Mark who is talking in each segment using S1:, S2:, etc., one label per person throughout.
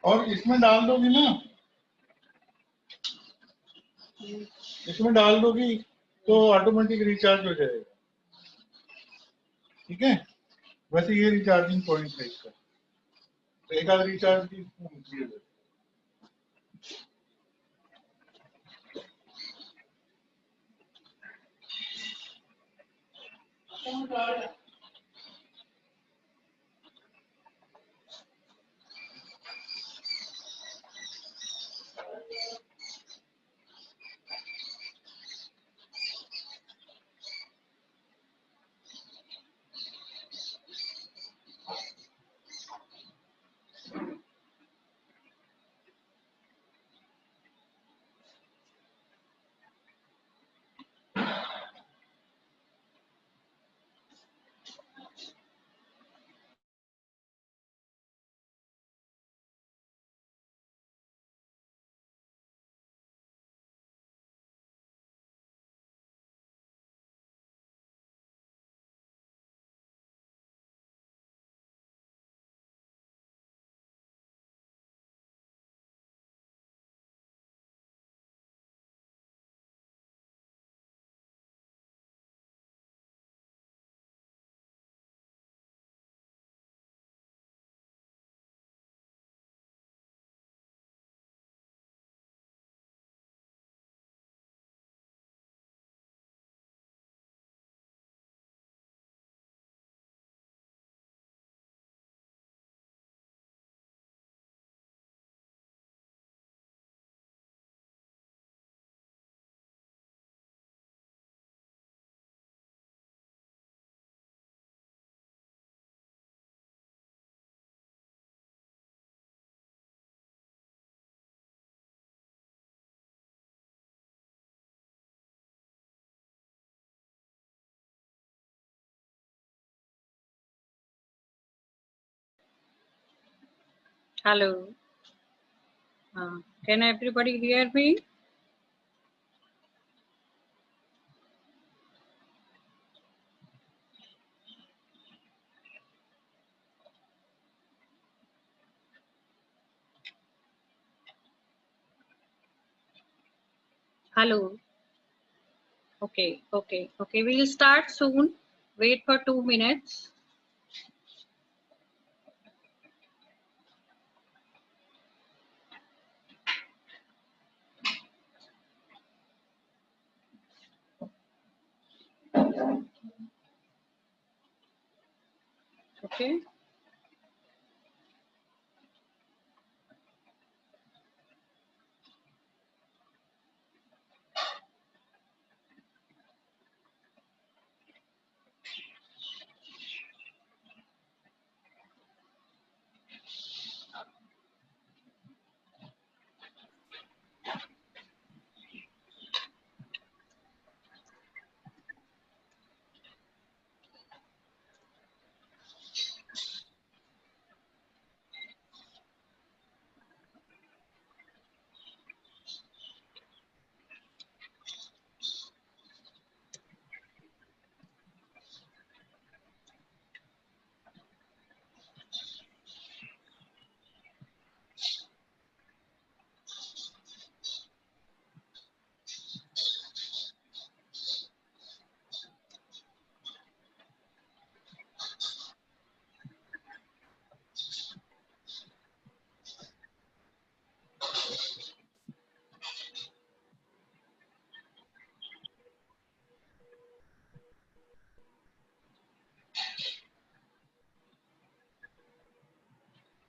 S1: और इसमें डाल दोगी ना, इसमें डाल दोगी तो ऑटोमेटिक रिचार्ज हो जाएगा। ठीक है, वैसे ये रिचार्जिंग पॉइंट है इसका, तो एक आध रिचार्ज की होती है।
S2: Hello. Can everybody hear me? Hello. Okay. We'll start soon. Wait for 2 minutes. Okay.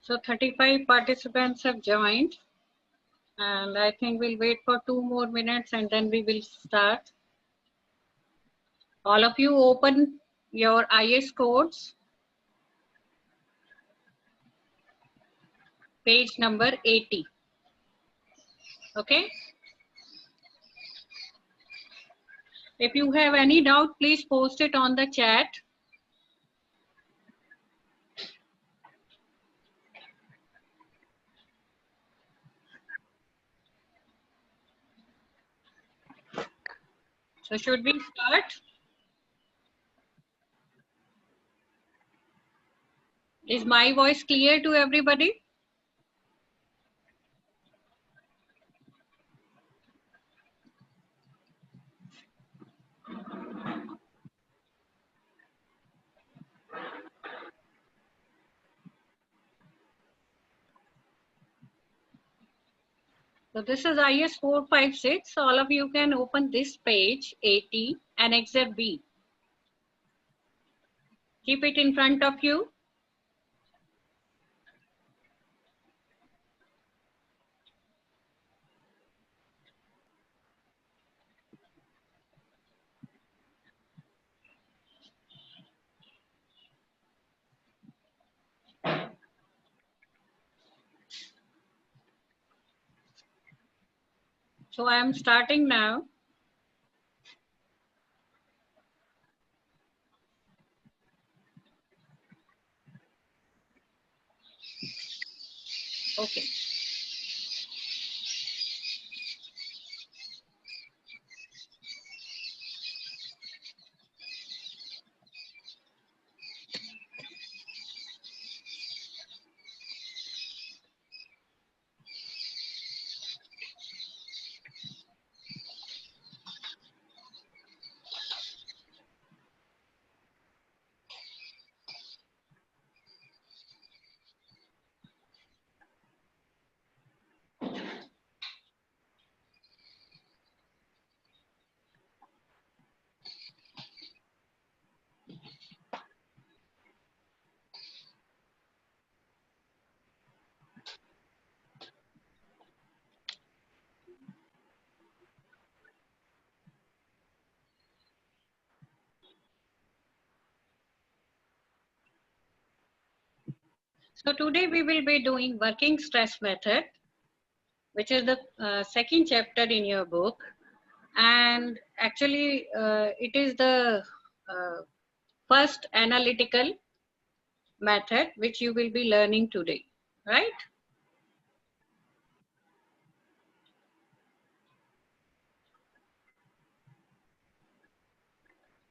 S2: So 35 participants have joined, and I think we'll wait for 2 more minutes and then we will start. All of you open your IS codes, page number 80. Okay. If you have any doubt, please post it on the chat. So should we start? Is my voice clear to everybody? So this is IS 456. So all of you can open this page 80 and Excerpt B. Keep it in front of you. So I am starting now. Okay. So today we will be doing working stress method, which is the second chapter in your book. And actually it is the first analytical method which you will be learning today, right?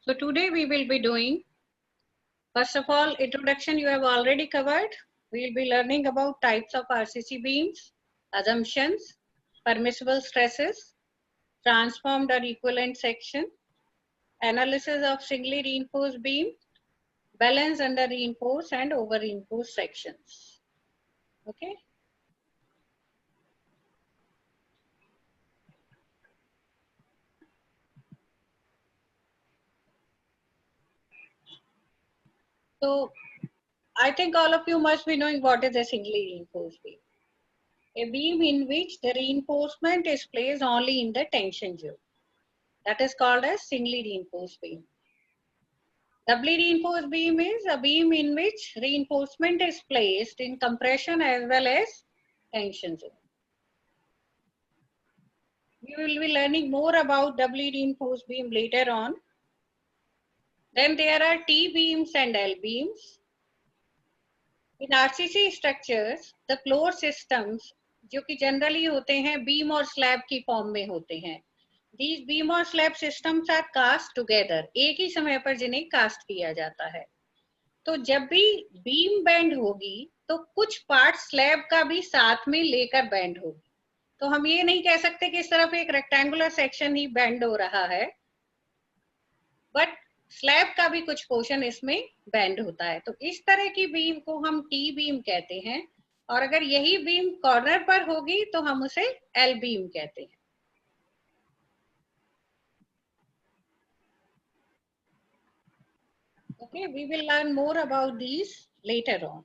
S2: So today we will be doing, first of all, introduction you have already covered. We will be learning about types of RCC beams, assumptions, permissible stresses, transformed or equivalent section, analysis of singly reinforced beam, balance under reinforced and over reinforced sections. Okay. So I think all of you must be knowing what is a singly reinforced beam. A beam in which the reinforcement is placed only in the tension zone. That is called as singly reinforced beam. Doubly reinforced beam is a beam in which reinforcement is placed in compression as well as tension zone. We will be learning more about doubly reinforced beam later on. Then there are T beams and L beams. In RCC structures, the floor systems जो कि generally होते हैं beam और slab की form में होते हैं. These beam और slab systems are cast together. एक ही समय पर जिन्हें cast किया जाता है. तो जब भी beam bend होगी तो कुछ part slab का भी साथ में लेकर bend होगी. तो हम ये नहीं कह सकते कि इस तरफ एक rectangular section ही bend हो रहा है, but स्लैब का भी कुछ पोर्शन इसमें बेंड होता है. तो इस तरह की बीम को हम टी बीम कहते हैं, और अगर यही बीम कॉर्नर पर होगी तो हम उसे एल बीम कहते हैं. Okay, we will learn more about these later on.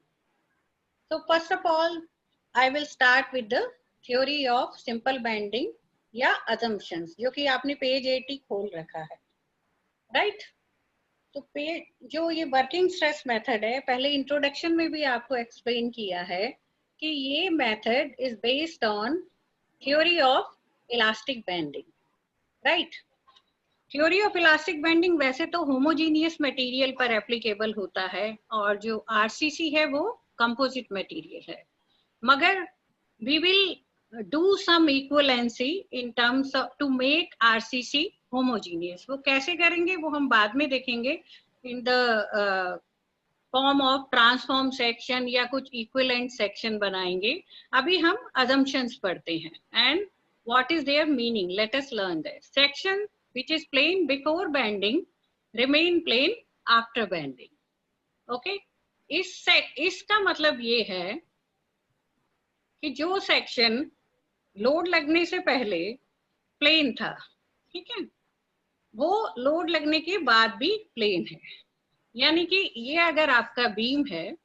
S2: So first of all, I will start with the theory of simple bending या assumptions, जो कि आपने पेज 80 खोल रखा है, right? तो जो ये वर्किंग स्ट्रेस मेथड है, पहले इंट्रोडक्शन में भी आपको एक्सप्लेन किया है कि ये method is based on theory of elastic bending, right? Theory of elastic bending वैसे तो होमोजीनियस मटेरियल पर एप्लीकेबल होता है, और जो आरसीसी है वो कंपोजिट मटेरियल है, मगर we will do some equivalency in terms of to make RCC homogeneous. वो कैसे करेंगे वो हम बाद में देखेंगे in the form of transform section या कुछ इक्विवेलेंट सेक्शन बनाएंगे. अभी हम assumptions पढ़ते हैं, and what is there meaning. Let us learn that. Section which is plane before bending remain plane after bending. Okay, इसका मतलब ये है कि जो सेक्शन लोड लगने से पहले प्लेन था, ठीक है, वो लोड लगने के बाद भी प्लेन है। यानी कि ये अगर आपका बीम है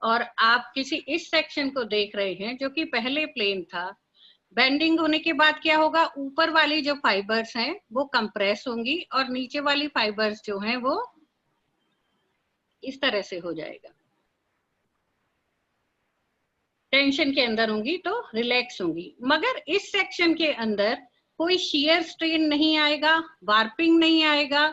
S2: और आप किसी इस सेक्शन को देख रहे हैं जो कि पहले प्लेन था, बेंडिंग होने के बाद क्या होगा, ऊपर वाली जो फाइबर्स हैं वो कंप्रेस होंगी और नीचे वाली फाइबर्स जो हैं वो इस तरह से हो जाएगा, टेंशन के अंदर होंगी तो रिलैक्स होंगी। मगर इस सेक्शन के अंदर कोई शियर स्ट्रेन नहीं आएगा, वार्पिंग नहीं आएगा,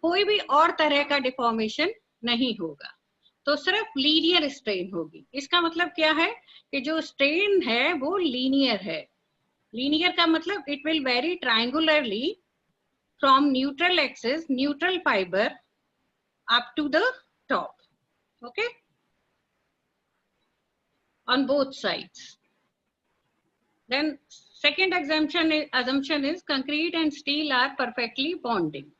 S2: कोई भी और तरह का डिफॉर्मेशन नहीं होगा, तो सिर्फ लीनियर स्ट्रेन होगी। इसका मतलब क्या है कि जो स्ट्रेन है वो लीनियर है। लीनियर का मतलब it will vary triangularly from neutral axis, neutral fibre up to the top, okay, on both sides. Then second assumption is concrete and steel are perfectly bonded.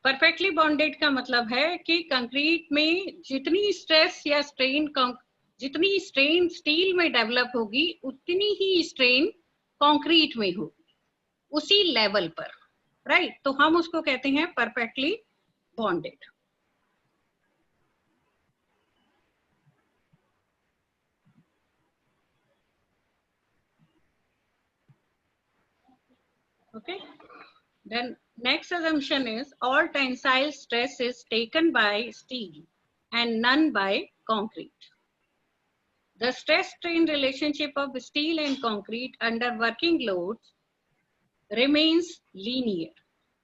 S2: Perfectly bonded का मतलब है कि concrete में जितनी stress या strain, जितनी strain steel में develop होगी उतनी ही स्ट्रेन कंक्रीट में होगी, उसी लेवल पर, राइट? तो हम उसको कहते हैं perfectly bonded. Okay. Then next assumption is all tensile stress is taken by steel and none by concrete. The stress-strain relationship of steel and concrete under working loads remains linear.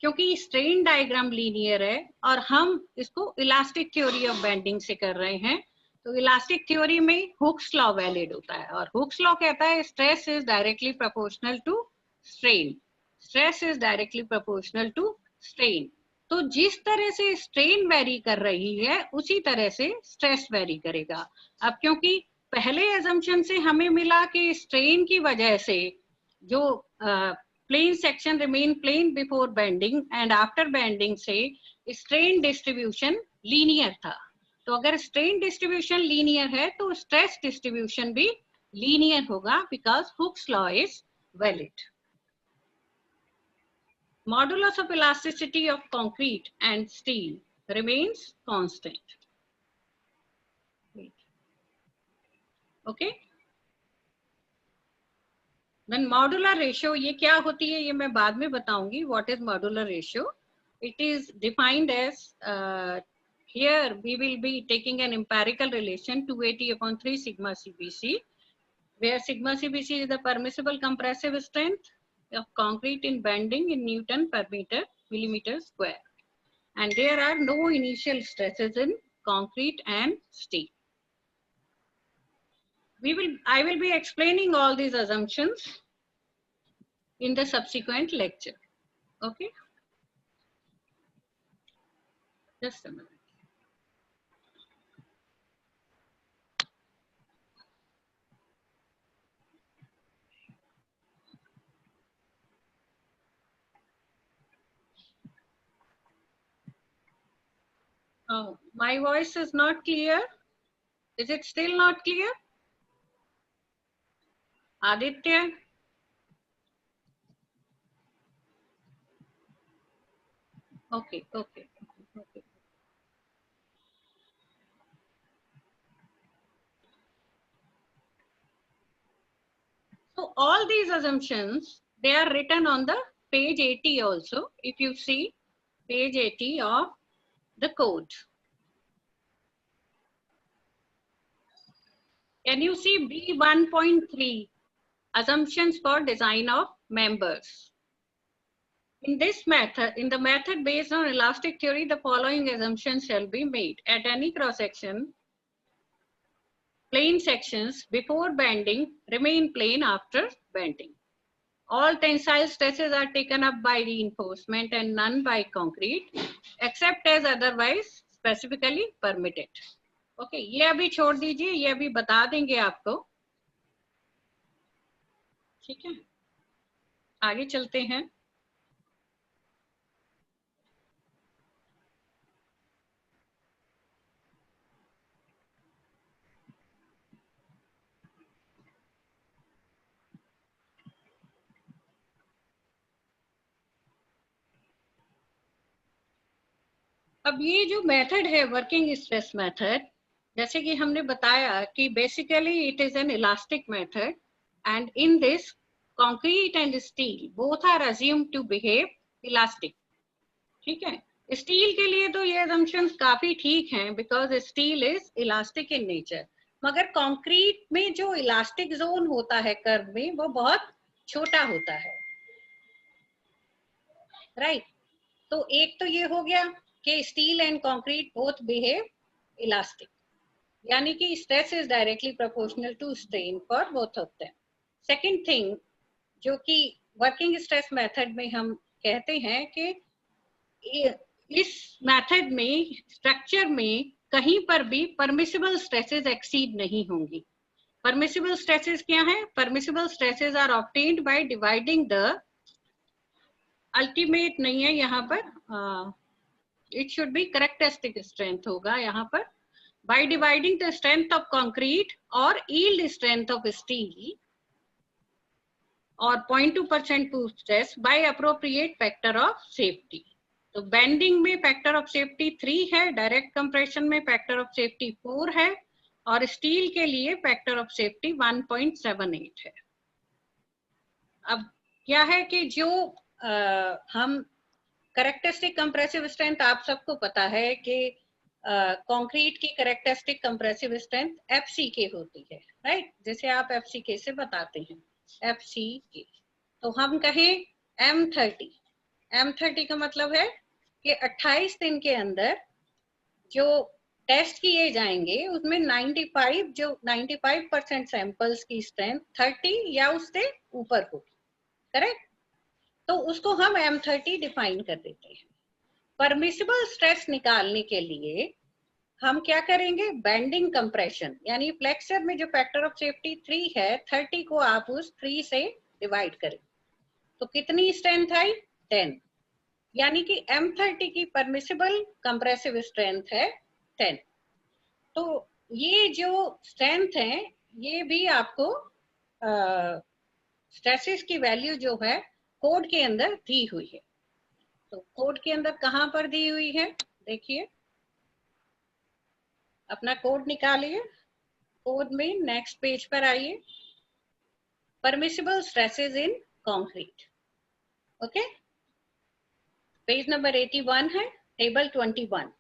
S2: क्योंकि strain diagram linear है और हम इसको elastic theory of bending से कर रहे हैं, तो इलास्टिक थ्योरी में हुक्स लॉ वैलिड होता है और हुक्स लॉ कहता है stress is directly proportional to strain, stress is directly proportional to strain. तो जिस तरह से स्ट्रेन वेरी कर रही है उसी तरह से स्ट्रेस वेरी करेगा। अब क्योंकि पहले अजम्पशन से हमें मिला कि स्ट्रेन की वजह से जो plane section remain plane before bending and after bending से स्ट्रेन डिस्ट्रीब्यूशन लीनियर था, तो अगर स्ट्रेन डिस्ट्रीब्यूशन लीनियर है तो स्ट्रेस डिस्ट्रीब्यूशन भी लीनियर होगा because Hooke's law is valid. Modulus of elasticity of concrete and steel remains constant. Okay. Then modular ratio ये क्या होती है ये मैं बाद में बताऊंगी. What is modular ratio? It is defined as here we will be taking an empirical relation 280/3 sigma CBC, where sigma CBC is the permissible compressive strength of concrete in bending in Newton per millimeter square, and there are no initial stresses in concrete and steel. I will be explaining all these assumptions in the subsequent lecture. Okay, just a minute. Oh, my voice is not clear. Is it still not clear? Aditya? Okay, okay, okay. So all these assumptions, they are written on the page 80 also. If you see page 80 of the code. Can you see B1.3, assumptions for design of members? In this method, in the method based on elastic theory, the following assumptions shall be made. At any cross section, plane sections before bending remain plane after bending. All tensile stresses are taken up by reinforcement and none by concrete, except as otherwise specifically permitted. Okay, ये अभी छोड़ दीजिए, ये अभी बता देंगे आपको, ठीक है? आगे चलते हैं। अब ये जो मेथड है वर्किंग स्ट्रेस मेथड, जैसे कि हमने बताया कि basically it is an elastic method and in this concrete and steel both are assumed to behave elastic. ठीक है, स्टील के लिए तो ये assumptions काफी ठीक हैं because steel is elastic in nature, मगर कंक्रीट में जो इलास्टिक जोन होता है कर्व में वो बहुत छोटा होता है, राइट। तो एक तो ये हो गया कि steel and concrete both behave elastic, यानी कि stress is directly proportional to strain for both of them. Second thing जो कि वर्किंग स्ट्रेस मेथड में हम कहते हैं कि इस मेथड में स्ट्रक्चर में कहीं पर भी परमिसिबल स्ट्रेसेस एक्सीड नहीं होंगी। परमिसिबल स्ट्रेसेस क्या है? Permissible stresses are obtained by dividing the, ultimate नहीं है यहाँ पर, it should be characteristic strength होगा यहाँ पर, by dividing the strength of concrete or yield strength of steel or 0.2% proof stress by appropriate factor of safety। तो bending में factor of safety 3 है, डायरेक्ट कंप्रेशन में फैक्टर ऑफ सेफ्टी 4 है और steel के लिए फैक्टर ऑफ सेफ्टी 1.78 है। अब क्या है कि जो हम कैरेक्टरिस्टिक कंप्रेसिव स्ट्रेंथ, आप सबको पता है कि कंक्रीट की कैरेक्टरिस्टिक कंप्रेसिव स्ट्रेंथ एफसीके होती है, राइट, जैसे आप एफसीके से बताते हैं एफसीके। तो हम कहें M30, M30 का मतलब है कि 28 दिन के अंदर जो टेस्ट किए जाएंगे उसमें 95% सैंपल्स की स्ट्रेंथ 30 या उससे ऊपर होगी, करेक्ट। तो उसको हम M30 डिफाइन कर देते हैं। परमिसिबल स्ट्रेस निकालने के लिए हम क्या करेंगे? बेंडिंग कंप्रेशन, यानी फ्लेक्सर में जो फैक्टर ऑफ सेफ्टी 3 है, 30 को आप उस 3 से डिवाइड करें तो कितनी स्ट्रेंथ आई? 10, यानी कि M30 की परमिसिबल कंप्रेसिव स्ट्रेंथ है 10। तो ये जो स्ट्रेंथ है ये भी आपको स्ट्रेसेस की वैल्यू जो है कोड के अंदर दी हुई है। तो कोड के अंदर कहां पर दी हुई है? देखिए, अपना कोड निकालिए, कोड में नेक्स्ट पेज पर आइए, permissible stresses in concrete, okay, page number 81 है, टेबल 21।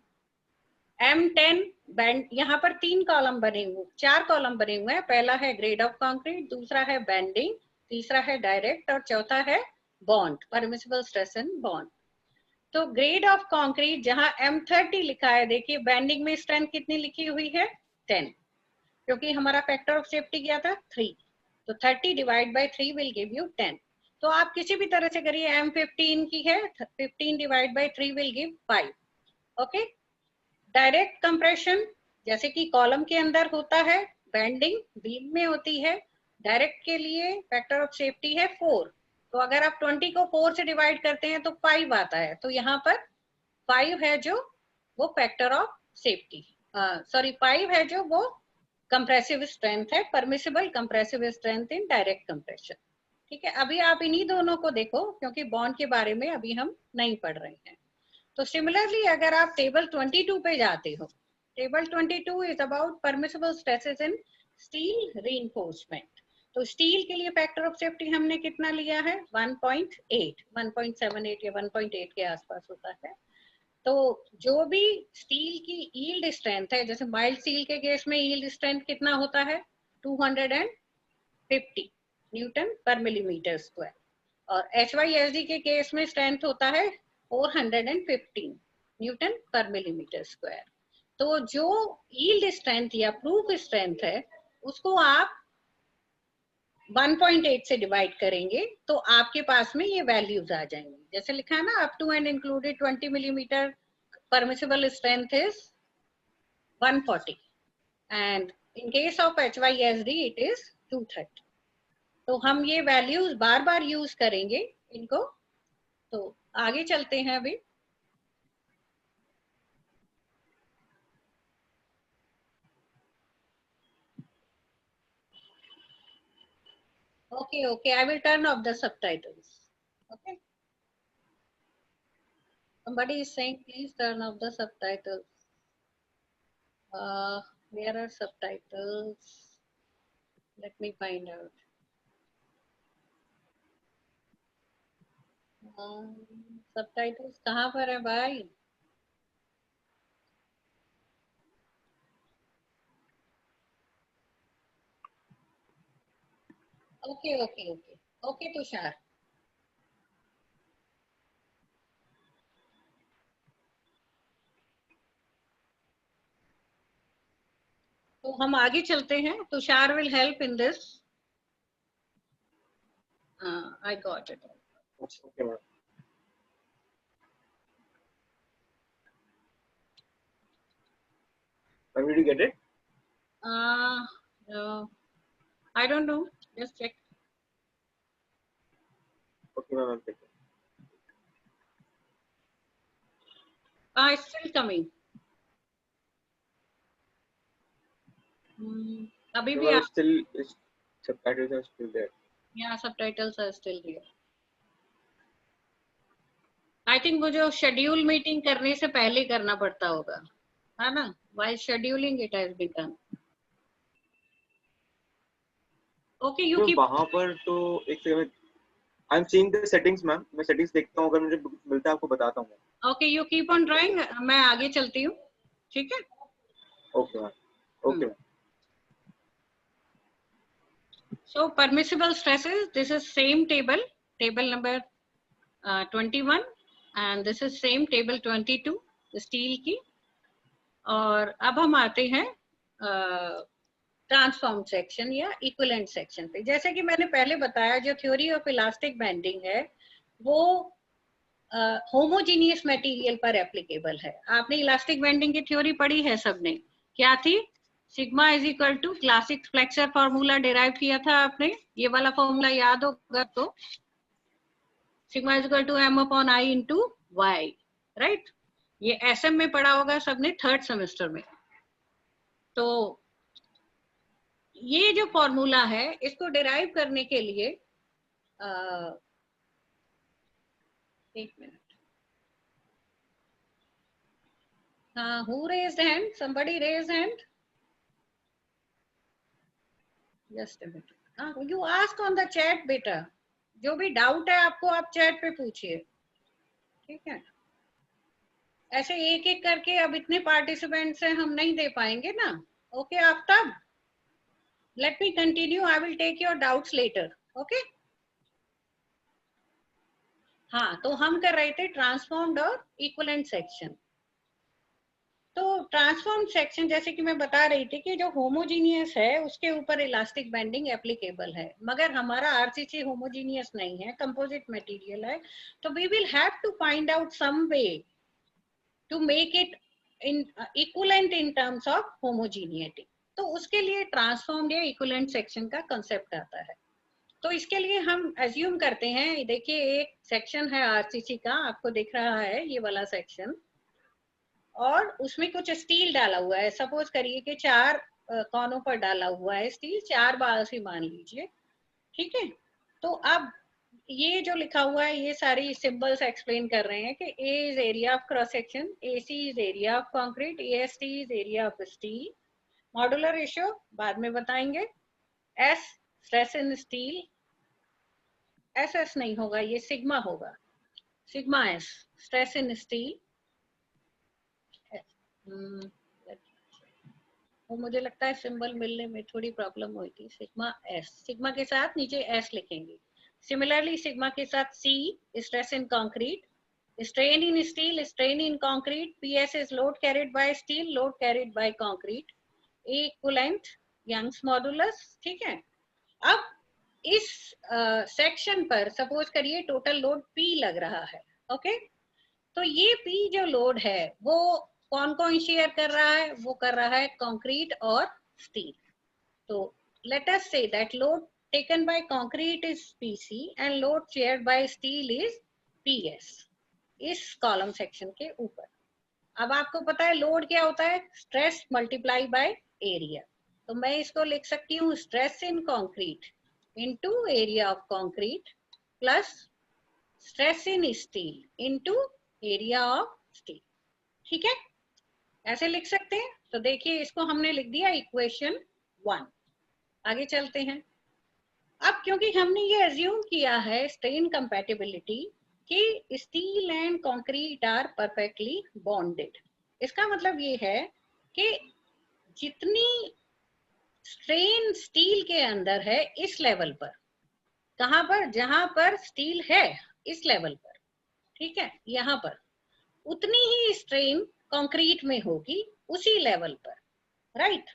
S2: M10 बैंड, यहाँ पर 3 कॉलम बने हुए, 4 कॉलम बने हुए हैं। पहला है ग्रेड ऑफ कंक्रीट, दूसरा है बेंडिंग, तीसरा है डायरेक्ट और चौथा है bond, permissible stress in bond. तो ग्रेड ऑफ कंक्रीट जहां M30 लिखा है, देखिए बेंडिंग में स्ट्रेंथ कितनी लिखी हुई है? 10, क्योंकि हमारा फैक्टर ऑफ सेफ्टी क्या था? 3, तो 30 divide by 3 will give you 10। तो आप किसी भी तरह से करिए, M15 की है, 15 divide by 3 will give 5, okay. Direct compression जैसे कि कॉलम के अंदर होता है, बेंडिंग बीम में होती है, डायरेक्ट के लिए फैक्टर ऑफ सेफ्टी है 4, तो अगर आप 20 को 4 से डिवाइड करते हैं तो 5 आता है, तो यहाँ पर 5 है जो वो फैक्टर ऑफ सेफ्टी, सॉरी 5 है जो वो कंप्रेसिव स्ट्रेंथ है, permissible compressive strength in direct compression. ठीक है, अभी आप इन्हीं दोनों को देखो क्योंकि बॉन्ड के बारे में अभी हम नहीं पढ़ रहे हैं। तो सिमिलरली अगर आप टेबल 22 पे जाते हो, table 22 is about permissible stresses in steel reinforcement. तो स्टील के लिए फैक्टर ऑफ सेफ्टी हमने कितना लिया है? 1.8, 1.78 या 1.8 के आसपास होता है। तो जो भी स्टील की यील्ड स्ट्रेंथ है, जैसे माइल्ड स्टील के केस में यील्ड स्ट्रेंथ कितना होता है? 250 न्यूटन पर मिलीमीटर स्क्वायर, और HYSD के केस में स्ट्रेंथ होता है 415 न्यूटन पर मिलीमीटर स्क्वायर। तो जो यील्ड स्ट्रेंथ या प्रूफ स्ट्रेंथ है उसको आप 1.8 से डिवाइड करेंगे तो आपके पास में ये वैल्यूज आ जाएंगी, जैसे लिखा है ना, up to and included 20 millimetre permissible strength is 140 and in case of HYSD it is 230। तो हम ये वैल्यूज बार बार यूज करेंगे इनको। तो आगे चलते हैं अभी। Okay, I will turn off the subtitles. Okay. Somebody is saying, please turn off the subtitles. Where are subtitles? Let me find out. Subtitles कहाँ पर है भाई? Okay okay okay okay Tushar, तो हम आगे चलते हैं. Tushar will help in this. I got it.
S3: Okay, ma'am. Did you get it?
S2: I don't know. Just check.
S3: Okay, ma'am. I'm checking.
S2: It's still coming. अभी
S3: No,
S2: भी
S3: ma'am, subtitles are still there.
S2: Yeah, subtitles are still there. I think वो जो schedule meeting करने से पहले करना पड़ता होगा, है ना? While scheduling it has been done. Okay, you
S3: तो
S2: keep.
S3: वहाँ पर तो एक second, I am seeing the settings ma'am. मैं सेटिंग्स देखता हूँ, अगर मुझे मिलता है आपको बताता हूँ.
S2: Okay, you keep on drawing. मैं आगे चलती हूँ, ठीक है?
S3: Okay ma'am. Okay ma'am.
S2: So permissible stresses. This is same table, table number 21, and this is same table 22, steel की. और अब हम आते हैं ट्रांसफॉर्म सेक्शन या इक्विवेलेंट सेक्शन पे. जैसे कि मैंने पहले बताया, जो थ्योरी ऑफ इलास्टिक बेंडिंग है वो होमोजीनियस मटेरियल पर एप्लीकेबल है. आपने इलास्टिक बेंडिंग की थ्योरी पढ़ी है सबने. क्या थी? Sigma is equal to classic flexure formula derive किया था आपने. ये वाला फॉर्मूला याद होगा तो, sigma is equal to m upon i into y, right? ये SM में पढ़ा होगा सबने, थर्ड सेमेस्टर में. तो ये जो फॉर्मूला है, इसको डिराइव करने के लिए एक minute. who raised hand? Somebody raised hand. Just a minute. You ask on the chat बेटा. जो भी डाउट है आपको, आप चैट पे पूछिए, ठीक है? ऐसे एक एक करके अब इतने पार्टिसिपेंट से हम नहीं दे पाएंगे ना. Okay Aftab, let me continue. I will take your doubts later. Okay. हाँ, तो हम कर रहे थे ट्रांसफॉर्म्ड और इक्विवेलेंट सेक्शन. तो ट्रांसफॉर्म सेक्शन, जैसे कि मैं बता रही थी कि जो होमोजीनियस है उसके ऊपर इलास्टिक बेंडिंग एप्लीकेबल है, मगर हमारा आरसीसी होमोजीनियस नहीं है, कंपोजिट मटेरियल है. तो we will have to find out some way to make it in equivalent in terms of homogeneity. तो उसके लिए ट्रांसफॉर्म्ड या इक्विवेलेंट सेक्शन का कंसेप्ट आता है. तो इसके लिए हम एज्यूम करते हैं, देखिए एक सेक्शन है आरसीसी का, आपको दिख रहा है ये वाला सेक्शन, और उसमें कुछ स्टील डाला हुआ है. सपोज करिए कि 4 कोनों पर डाला हुआ है स्टील, 4 बार से मान लीजिए, ठीक है? तो अब ये जो लिखा हुआ है, ये सारी सिंबल्स एक्सप्लेन कर रहे हैं कि A is area of cross section, AC is area of concrete, AST is area of steel. Modular ratio बाद में बताएंगे. S stress in steel, SS नहीं होगा, ये सिग्मा होगा. Sigma S stress in steel. वो मुझे लगता है सिंबल मिलने में थोड़ी प्रॉब्लम हुई थी. सिग्मा S, सिग्मा के साथ नीचे S लिखेंगे. सिमिलरली सिग्मा के साथ C, stress in concrete, strain in steel, strain in concrete. PS is load carried by steel, load carried by concrete. A equivalent, Young's modulus, ठीक है? अब इस सेक्शन पर सपोज करिए टोटल लोड P लग रहा है. ओके, तो ये P जो लोड है वो कौन कौन शेयर कर रहा है? वो कर रहा है कंक्रीट और स्टील. तो let us say that load taken by concrete is PC and load shared by steel is PS, इस कॉलम सेक्शन के ऊपर. अब आपको पता है लोड क्या होता है? Stress multiply by area. तो मैं इसको लिख सकती हूँ stress in concrete into area of concrete plus stress in steel into area of steel. ठीक है, ऐसे लिख सकते हैं। तो देखिए इसको हमने लिख दिया इक्वेशन 1। आगे चलते हैं। अब क्योंकि हमने ये अज्यूम किया है स्ट्रेन कंपैटिबिलिटी कि steel and concrete are perfectly bonded, इसका मतलब ये है कि जितनी स्ट्रेन स्टील के अंदर है इस लेवल पर, कहां पर, जहां पर स्टील है इस लेवल पर, ठीक है, यहाँ पर उतनी ही स्ट्रेन कंक्रीट में होगी उसी लेवल पर, राइट।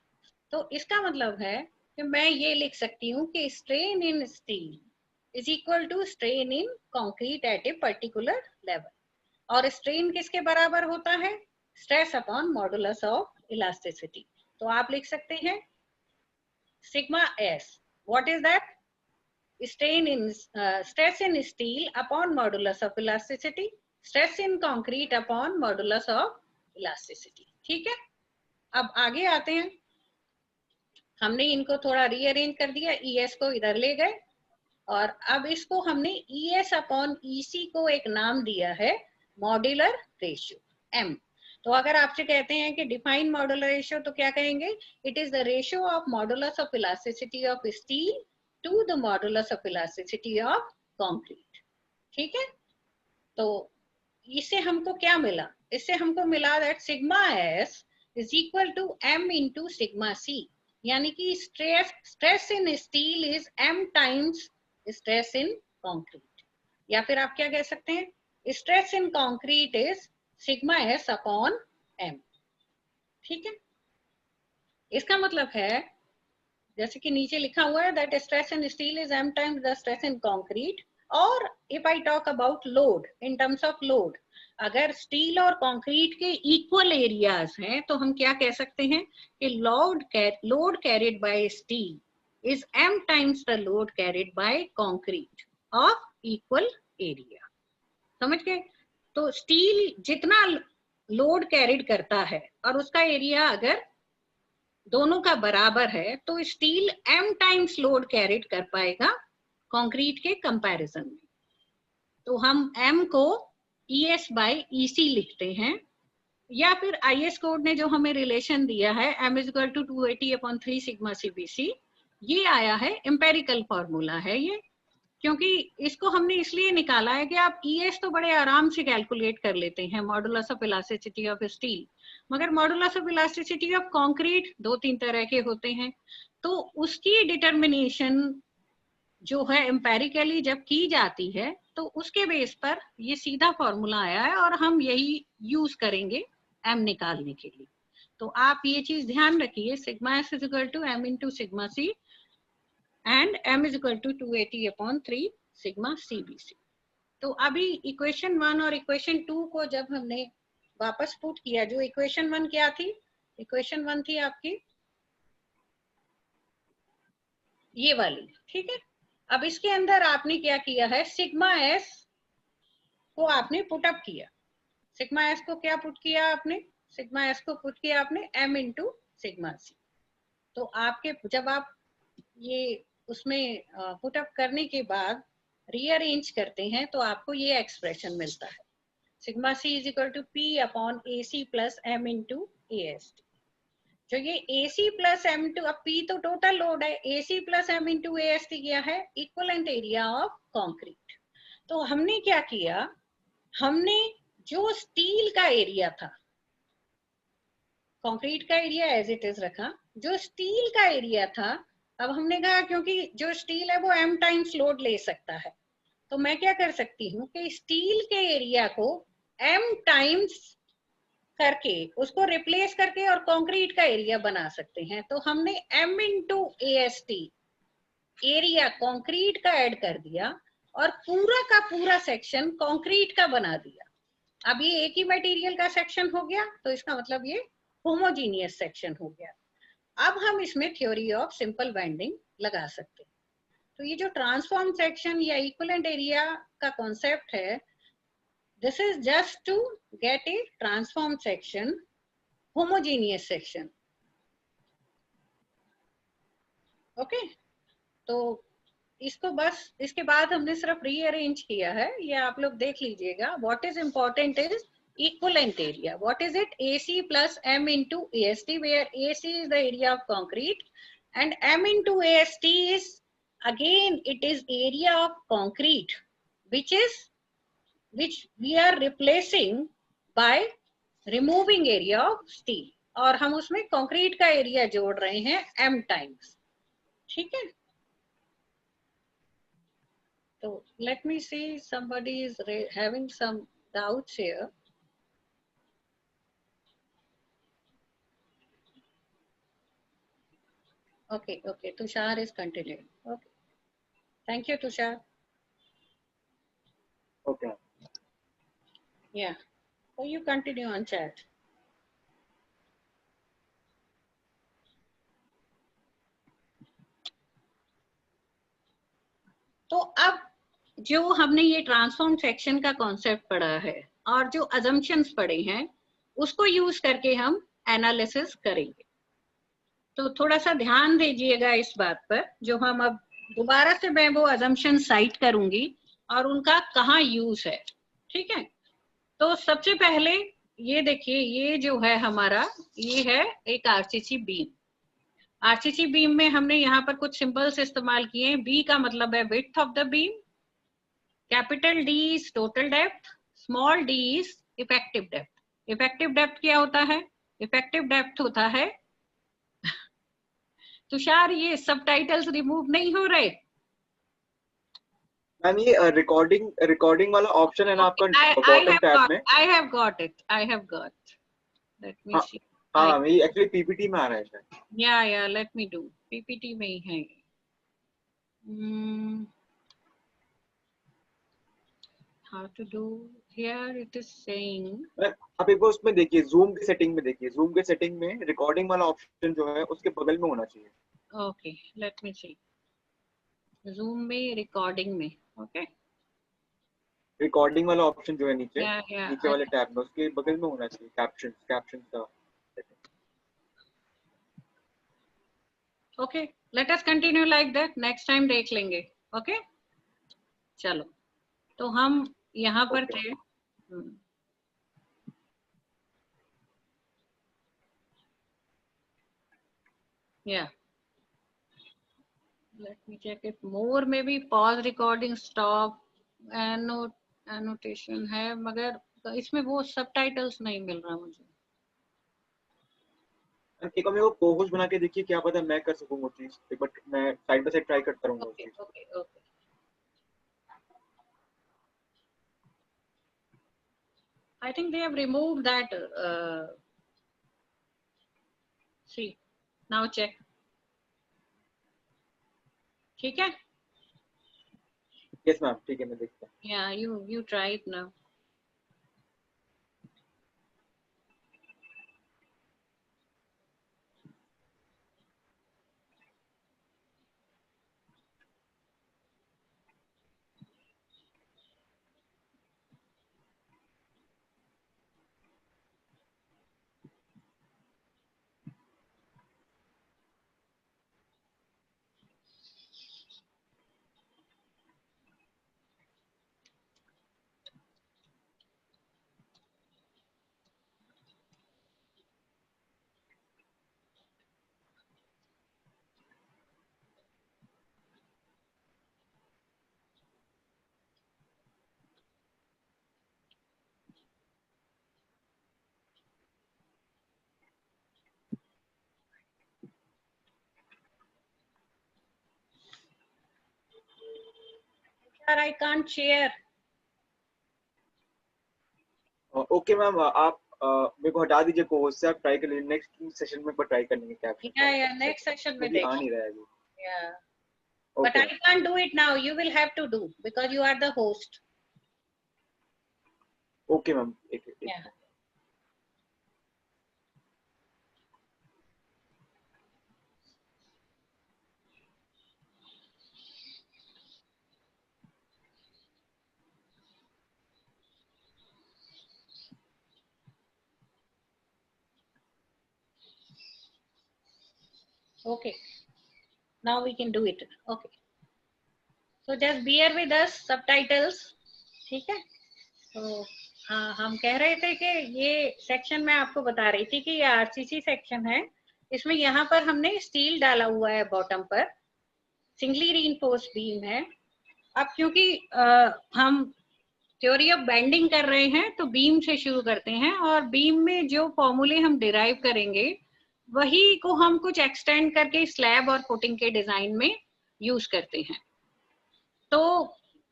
S2: तो इसका मतलब है कि मैं ये लिख सकती हूँ कि strain in steel is equal to strain in concrete at a particular level. और स्ट्रेन किसके बराबर होता है? Stress upon modulus of elasticity. तो आप लिख सकते हैं sigma S, what is that? Strain in stress in steel upon modulus of elasticity, stress in concrete upon modulus of elasticity. ठीक है, अब आगे आते हैं। हमने इनको थोड़ा रीअरेंज कर दिया, ES को इधर ले गए और अब इसको हमने ES अपॉन EC को एक नाम दिया है मॉड्यूलर रेशियो M। तो अगर आपसे कहते हैं कि डिफाइन मॉड्यूलर रेशियो तो क्या कहेंगे? It is the ratio of modulus of elasticity of steel to the modulus of elasticity of concrete. ठीक है, तो इससे हमको क्या मिला? इससे हमको मिला that sigma S is equal to M into sigma C, यानी कि stress in steel is M times stress in concrete, या फिर आप क्या कह सकते हैं, stress in concrete is sigma S upon M। ठीक है, इसका मतलब है जैसे कि नीचे लिखा हुआ है that stress in steel is M times the stress in concrete. और if I talk about load in terms of load, अगर स्टील और कंक्रीट के इक्वल एरियाज हैं तो हम क्या कह सकते हैं कि load carried by steel is M times the load carried by concrete of equal area. समझ गए? तो स्टील जितना लोड कैरिड करता है और उसका एरिया अगर दोनों का बराबर है तो steel M times load carried कर पाएगा कंक्रीट के कंपैरिजन में। तो हम M को ES बाय EC लिखते हैं, या फिर IS कोड ने जो हमें रिलेशन दिया है M is equal to 280/3 sigma CBC, ये आया है एम्पेरिकल फॉर्मूला है ये, क्योंकि इसको हमने इसलिए निकाला है कि आप ES तो बड़े आराम से कैलकुलेट कर लेते हैं, modulus of elasticity of steel, मगर modulus of elasticity of concrete 2-3 तरह के होते हैं। तो उसकी डिटर्मिनेशन जो है एम्पेरिकली जब की जाती है तो उसके बेस पर ये सीधा फॉर्मूला आया है और हम यही यूज करेंगे M निकालने के लिए। तो आप ये चीज ध्यान रखिए, sigma S is equal to M into sigma C and M is equal to 280/3 sigma CBC। तो अभी इक्वेशन 1 और इक्वेशन 2 को जब हमने वापस पुट किया, जो इक्वेशन 1 क्या थी? इक्वेशन 1 थी आपकी ये वाली, ठीक है। अब इसके अंदर आपने क्या किया है, सिग्मा S को आपने पुट अप किया। सिग्मा S को क्या पुट किया आपने? सिग्मा S को पुट किया आपने M इंटू सिग्मा C। तो आपके जब आप ये उसमें पुट अप करने के बाद रीअरेंज करते हैं तो आपको ये एक्सप्रेशन मिलता है, sigma C is equal to P upon AC plus M into AST। जो ये AC प्लस M टू, अब P तो टोटल लोड है, AC plus M into AST क्या है? Equivalent area of concrete. तो हमने क्या किया, हमने जो स्टील का एरिया था, कंक्रीट का एरिया एज इट इज रखा, जो स्टील का एरिया था अब हमने कहा क्योंकि जो स्टील है वो M टाइम्स लोड ले सकता है, तो मैं क्या कर सकती हूँ कि स्टील के एरिया को M टाइम्स करके उसको रिप्लेस करके और कंक्रीट का एरिया बना सकते हैं। तो हमने M into AST area concrete का ऐड कर दिया और पूरा का पूरा सेक्शन कंक्रीट का बना दिया। अब ये एक ही मटेरियल का सेक्शन हो गया, तो इसका मतलब ये होमोजीनियस सेक्शन हो गया। अब हम इसमें थ्योरी ऑफ सिंपल बेंडिंग लगा सकते हैं। तो ये जो ट्रांसफॉर्म सेक्शन या इक्विवेलेंट एरिया का कॉन्सेप्ट है, this is just to get a transform section, homogeneous section. Okay, तो इसको बस इसके बाद हमने सिर्फ रीअरेंज किया है, ये आप लोग देख लीजिएगा. What is important is equivalent area. What is it? AC plus M into AST, where AC is the area of concrete and M into AST is again it is area of concrete, which we are replacing by removing area of steel, और हम उसमें concrete का area जोड़ रहे हैं M times. ठीक है. So let me see, somebody is having some doubts here. Okay, okay. Tushar is continuing. Okay. Thank you, Tushar.
S3: Okay.
S2: Yeah. So you continue on chat. तो अब जो हमने ये ट्रांसफॉर्म सेक्शन का कॉन्सेप्ट पढ़ा है और जो अजम्पशंस पढ़े हैं उसको यूज करके हम एनालिसिस करेंगे. तो थोड़ा सा ध्यान दीजिएगा इस बात पर, जो हम अब दोबारा से मैं वो अजम्पशन साइट करूंगी और उनका कहाँ यूज है. ठीक है. तो सबसे पहले ये देखिए, ये जो है हमारा, ये है एक आरसीसी बीम. आरसीसी बीम में हमने यहाँ पर कुछ सिंबल्स इस्तेमाल किए हैं. बी का मतलब है width of the beam, capital D is total depth, small D is effective depth. Effective depth क्या होता है? इफेक्टिव डेप्थ होता है, तुषार ये सबटाइटल्स रिमूव नहीं हो रहे.
S3: मैम ये रिकॉर्डिंग वाला ऑप्शन है ना आपका बॉटम टैब में.
S2: I have got it. I have got. Let me see.
S3: हाँ, ये एक्चुअली पीपीटी में आ रहा है शायद.
S2: Yeah, let me do. PPT में ही है. How to do? Here it is saying.
S3: आप एक बार उसमें देखिए, जूम की सेटिंग में देखिए. जूम के सेटिंग में रिकॉर्डिंग वाला ऑप्शन जो है उसके बगल में होना चाहिए.
S2: Okay, let me see. Zoom में रिकॉर्डिंग में. Okay.
S3: रिकॉर्डिंग वाला ऑप्शन जो है नीचे,
S2: Yeah,
S3: नीचे वाले टैब में उसके बगल में होना चाहिए कैप्शन का.
S2: Okay, let us continue like that. Next time देख लेंगे. Okay. चलो, तो हम यहाँ पर थे. Yeah. Let me check it. More में भी pause recording, stop, annotation है, मगर इसमें वो subtitles नहीं मिल रहा मुझे.
S3: एक बार मेरे को कोहोस्ट बना के देखिए, क्या पता मैं कर सकूं वो चीज. बट मैं साइड बाय साइड ट्राई करता रहूंगा उस चीज.
S2: Okay. I think they have removed that. See, now check. ठीक है?
S3: यस मैम, ठीक है, मैं देखता हूँ.
S2: Yeah, you try it now. I can't share.
S3: Okay ma'am, आप मेरे को हटा दीजिए कोहोस्ट से. आप ट्राई कर लीजिए, नेक्स्ट सेशन में ट्राई कर लेंगे कैप्शन.
S2: Yeah, next section में
S3: आ नहीं रहा है अभी.
S2: Yeah. But I can't do it now. You will have to do because you are the host.
S3: Okay ma'am,
S2: Yeah. Okay. Now we can do it. Okay. So just bear with us subtitles, ठीक है? तो हाँ, हम कह रहे थे कि ये सेक्शन मैं आपको बता रही थी कि ये आरसीसी सेक्शन है। इसमें यहाँ पर हमने स्टील डाला हुआ है बॉटम पर, सिंगली रीइंफोर्स्ड बीम है। अब क्योंकि हम थ्योरी ऑफ बेंडिंग कर रहे हैं तो बीम से शुरू करते हैं, और बीम में जो फॉर्मूले हम डिराइव करेंगे वही को हम कुछ एक्सटेंड करके स्लैब और फुटिंग के डिजाइन में यूज करते हैं। तो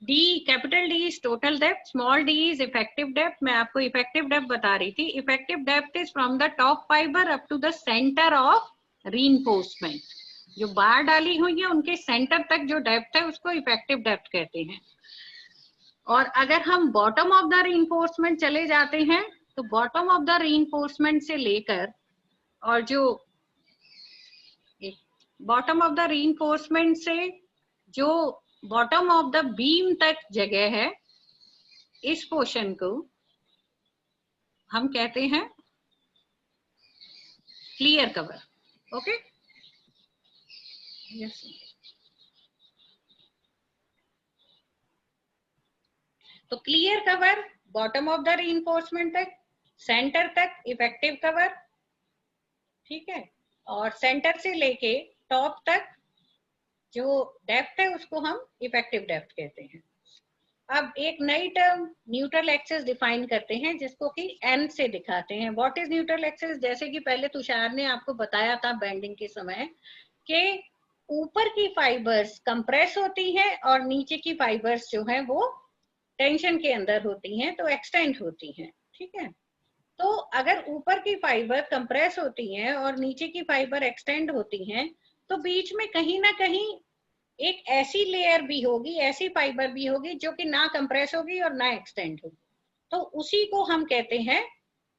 S2: D, capital D is total depth, small D is effective depth. मैं आपको इफेक्टिव डेप्थ बता रही थी। Effective depth is from the top fibre up to the centre of reinforcement. जो बार डाली हुई है उनके सेंटर तक जो डेप्थ है उसको इफेक्टिव डेप्थ कहते हैं। और अगर हम बॉटम ऑफ द रीइंफोर्समेंट चले जाते हैं तो बॉटम ऑफ द रीइंफोर्समेंट से लेकर और जो बॉटम ऑफ द रीइंफोर्समेंट से जो बॉटम ऑफ द बीम तक जगह है, इस पोर्शन को हम कहते हैं क्लियर कवर। Okay, yes. तो clear cover bottom of the reinforcement तक, सेंटर तक इफेक्टिव कवर, ठीक है, और सेंटर से लेके टॉप तक जो डेप्थ है उसको हम इफेक्टिव डेप्थ कहते हैं। अब एक नई टर्म न्यूट्रल एक्सिस डिफाइन करते हैं जिसको कि एन से दिखाते हैं। What is neutral axis? जैसे कि पहले तुषार ने आपको बताया था बेंडिंग के समय कि ऊपर की फाइबर्स कंप्रेस होती हैं और नीचे की फाइबर्स जो है वो टेंशन के अंदर होती हैं, तो एक्सटेंड होती हैं, ठीक है। तो अगर ऊपर की फाइबर कंप्रेस होती हैं और नीचे की फाइबर एक्सटेंड होती हैं तो बीच में कहीं ना कहीं एक ऐसी लेयर भी होगी, ऐसी फाइबर भी होगी जो कि ना कंप्रेस होगी और ना एक्सटेंड होगी, तो उसी को हम कहते हैं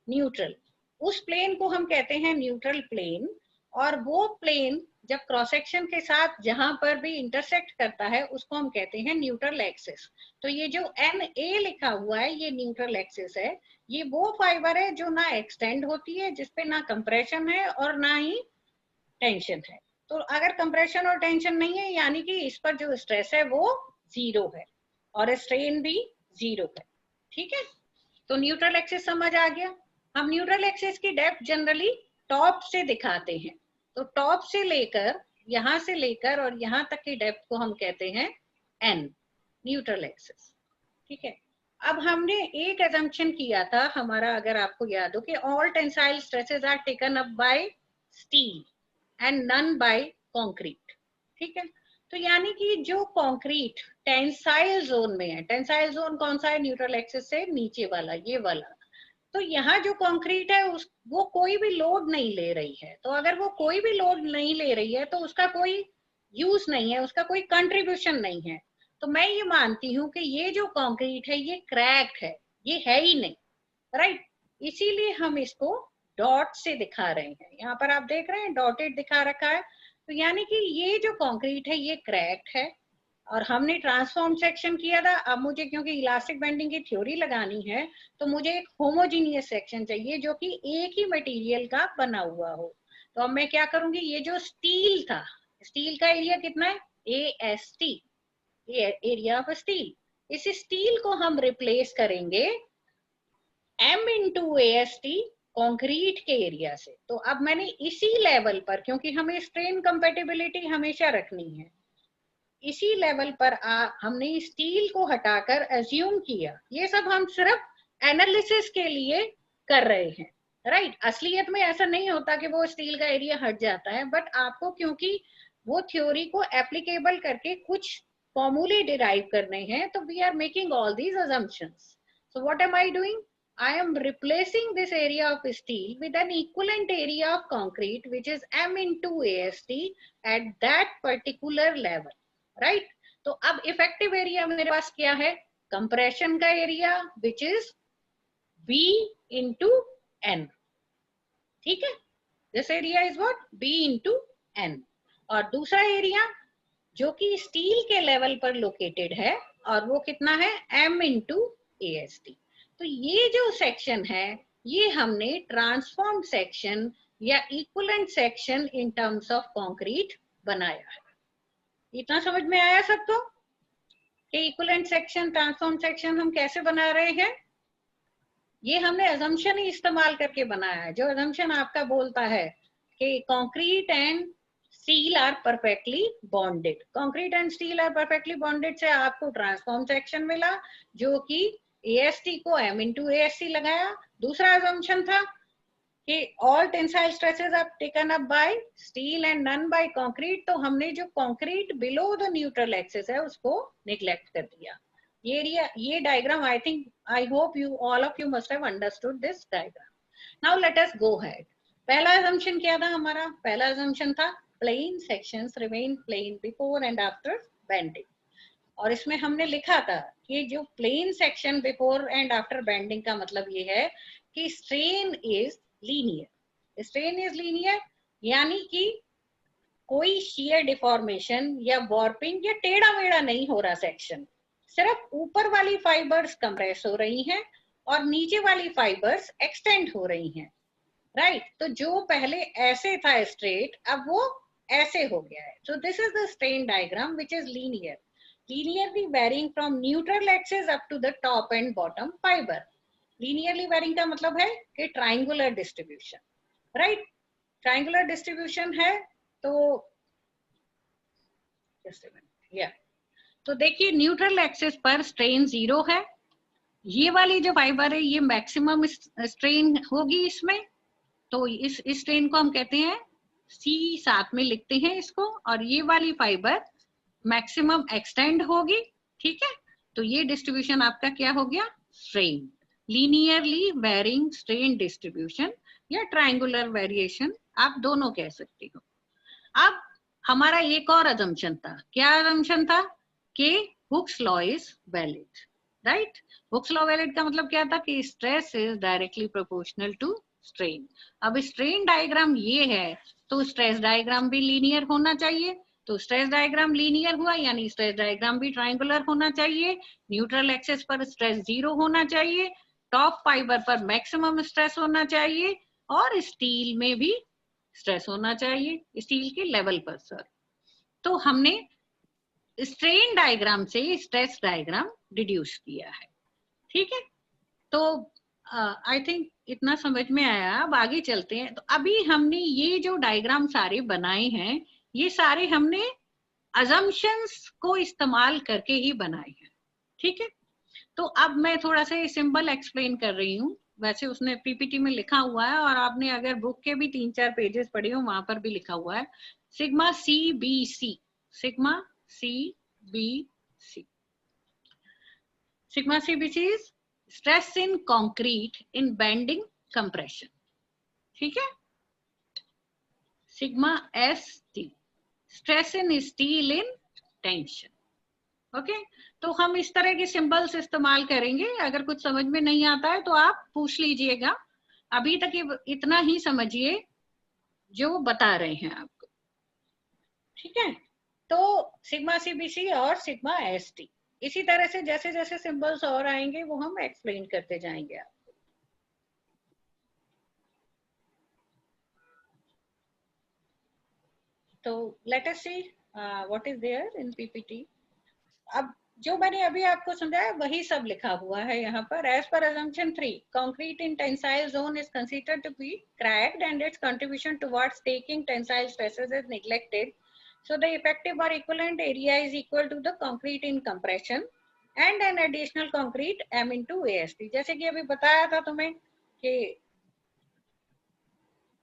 S2: न्यूट्रल। उस प्लेन को हम कहते हैं न्यूट्रल प्लेन। और वो प्लेन जब क्रॉस सेक्शन के साथ जहां पर भी इंटरसेक्ट करता है उसको हम कहते हैं न्यूट्रल एक्सिस। तो ये जो NA लिखा हुआ है ये न्यूट्रल एक्सिस है। ये वो फाइबर है जो ना एक्सटेंड होती है, जिसपे ना कंप्रेशन है और ना ही टेंशन है। तो अगर कंप्रेशन और टेंशन नहीं है यानी कि इस पर जो स्ट्रेस है वो जीरो है और स्ट्रेन भी जीरो है, ठीक है। तो न्यूट्रल एक्सिस समझ आ गया। हम न्यूट्रल एक्सिस की डेप्थ जनरली टॉप से दिखाते हैं। तो टॉप से लेकर यहां से लेकर और यहां तक की डेप्थ को हम कहते हैं एन, न्यूट्रल एक्सिस, ठीक है। अब हमने एक assumption किया था हमारा, अगर आपको याद हो, कि all tensile stresses are taken up by steel and none by concrete, ठीक है। तो यानी कि जो कंक्रीट टेंसाइल जोन में है, टेंसाइल जोन कौन सा है? न्यूट्रल एक्सिस से नीचे वाला, ये वाला। तो यहाँ जो कंक्रीट है वो कोई भी लोड नहीं ले रही है। तो अगर वो कोई भी लोड नहीं ले रही है तो उसका कोई यूज नहीं है, उसका कोई कंट्रीब्यूशन नहीं है। तो मैं ये मानती हूँ कि ये जो कंक्रीट है ये क्रैक्ड है, ये है ही नहीं, राइट। इसीलिए हम इसको डॉट से दिखा रहे हैं। यहाँ पर आप देख रहे हैं डॉटेड दिखा रखा है। तो यानी कि ये जो कंक्रीट है ये क्रैक्ड है और हमने ट्रांसफॉर्म सेक्शन किया था। अब मुझे क्योंकि इलास्टिक बेंडिंग की थ्योरी लगानी है तो मुझे एक होमोजीनियस सेक्शन चाहिए जो कि एक ही मटेरियल का बना हुआ हो। तो अब मैं क्या करूंगी, ये जो स्टील था, स्टील का एरिया कितना है? AST, area of steel. इस स्टील को हम रिप्लेस करेंगे M into AST कंक्रीट के एरिया से। तो अब मैंने इसी लेवल पर, क्योंकि हमें स्ट्रेन कंपेटिबिलिटी हमेशा रखनी है, इसी लेवल पर हमने स्टील को हटाकर एज्यूम किया। ये सब हम सिर्फ एनालिसिस के लिए कर रहे हैं, राइट। असलियत में ऐसा नहीं होता कि वो स्टील का एरिया हट जाता है, बट आपको क्योंकि वो थ्योरी को एप्लीकेबल करके कुछ फॉर्मूले डिराइव करने हैं तो we are making all these assumptions. So what am I doing? I am replacing this area of steel with an equivalent area of concrete which is M into AST at that particular level, right. तो अब effective area मेरे पास क्या है? Compression का area which is B into N, ठीक है। This area is what? B into N। और दूसरा एरिया जो कि स्टील के लेवल पर लोकेटेड है और वो कितना है? M into AST। तो ये जो सेक्शन है ये हमने ट्रांसफॉर्म सेक्शन या equivalent section in terms of concrete बनाया है। इतना समझ में आया सबको? कि इक्विवेलेंट सेक्शन, ट्रांसफॉर्म सेक्शन हम कैसे बना रहे हैं? ये हमने अजम्पशन ही इस्तेमाल करके बनाया है। जो अजम्पशन आपका बोलता है कि concrete and steel are perfectly bonded, concrete and steel are perfectly bonded से आपको ट्रांसफॉर्म सेक्शन मिला, जो कि AST को M into ASC लगाया। दूसरा अजम्पशन था कि all tensile stresses are taken up by steel and none by concrete, तो हमने जो concrete below the neutral axis है उसको निग्लेक्ट कर दिया। ये एरिया, ये diagram, I think, I hope you all of you must have understood this diagram. Now let us go ahead. पहला assumption क्या था हमारा? पहला assumption था plane sections remain plane before and after bending, और इसमें हमने लिखा था कि जो plane section before and after bending का मतलब ये है कि strain is linear. Strain is linear यानी कि कोई शियर डिफॉर्मेशन या वॉर्पिंग या टेढ़ा मेढ़ा नहीं हो रहा सेक्शन, सिर्फ ऊपर वाली फाइबर्स कंप्रेस हो रही हैं और नीचे वाली फाइबर्स एक्सटेंड हो रही हैं, राइट? तो जो पहले ऐसे था स्ट्रेट, अब वो ऐसे हो गया है। So this is the strain diagram which is linear, linearly varying from neutral axis up to the top and bottom fiber. Linearly varying का मतलब है कि triangular distribution, right? Triangular distribution है तो just a minute, yeah. तो देखिए neutral axis पर strain 0 है, ये वाली जो फाइबर है ये मैक्सिमम स्ट्रेन होगी इसमें, तो इस स्ट्रेन को हम कहते हैं C, साथ में लिखते हैं इसको, और ये वाली फाइबर मैक्सिमम एक्सटेंड होगी, ठीक है? तो ये डिस्ट्रीब्यूशन आपका क्या हो गया? Strain, linearly varying strain distribution या ट्रायंगुलर वेरिएशन, आप दोनों कह सकते हो। अब हमारा एक और अजम्पशन था, क्या अजम्पशन था? कि Hooke's law is valid, right? Hooke's law valid का मतलब क्या था? कि stress is directly proportional to strain. अब स्ट्रेन डायग्राम ये है तो स्ट्रेस डायग्राम भी लीनियर होना चाहिए, तो स्ट्रेस डायग्राम लीनियर हुआ यानी स्ट्रेस डायग्राम भी ट्रायंगुलर होना चाहिए, न्यूट्रल एक्सिस पर स्ट्रेस 0 होना चाहिए, टॉप फाइबर पर मैक्सिमम स्ट्रेस होना चाहिए, और स्टील में भी स्ट्रेस होना चाहिए, स्टील के लेवल पर सर। तो हमने स्ट्रेन डायग्राम से स्ट्रेस डायग्राम डिड्यूस किया है, ठीक है? तो आई थिंक इतना समझ में आया। अब आगे चलते हैं। तो अभी हमने ये जो डायग्राम सारे बनाए हैं, ये सारे हमने assumptions को इस्तेमाल करके ही बनाए हैं, ठीक है? तो अब मैं थोड़ा सा सिंबल एक्सप्लेन कर रही हूँ, वैसे उसने पीपीटी में लिखा हुआ है और आपने अगर बुक के भी 3-4 पेजेस पढ़े हो वहां पर भी लिखा हुआ है, sigma CBC, sigma CBC। Sigma CBC is stress in concrete in bending compression, ठीक है? Sigma ST stress in steel in tension, okay? तो हम इस तरह के सिंबल्स इस्तेमाल करेंगे। अगर कुछ समझ में नहीं आता है तो आप पूछ लीजिएगा। अभी तक ये इतना ही समझिए जो बता रहे हैं आपको, ठीक है? तो सिग्मा CBC और सिग्मा ST, इसी तरह से जैसे जैसे सिंबल्स और आएंगे वो हम एक्सप्लेन करते जाएंगे आपको। तो let us see what is there in PPT। अब जो मैंने अभी आपको समझाया वही सब लिखा हुआ है यहाँ पर। As per assumption 3, concrete in tensile zone is considered to be cracked and its contribution towards taking tensile stresses is neglected. So the effective or equivalent area is equal to the concrete in compression and an additional concrete M into AST। जैसे कि अभी बताया था तुम्हें कि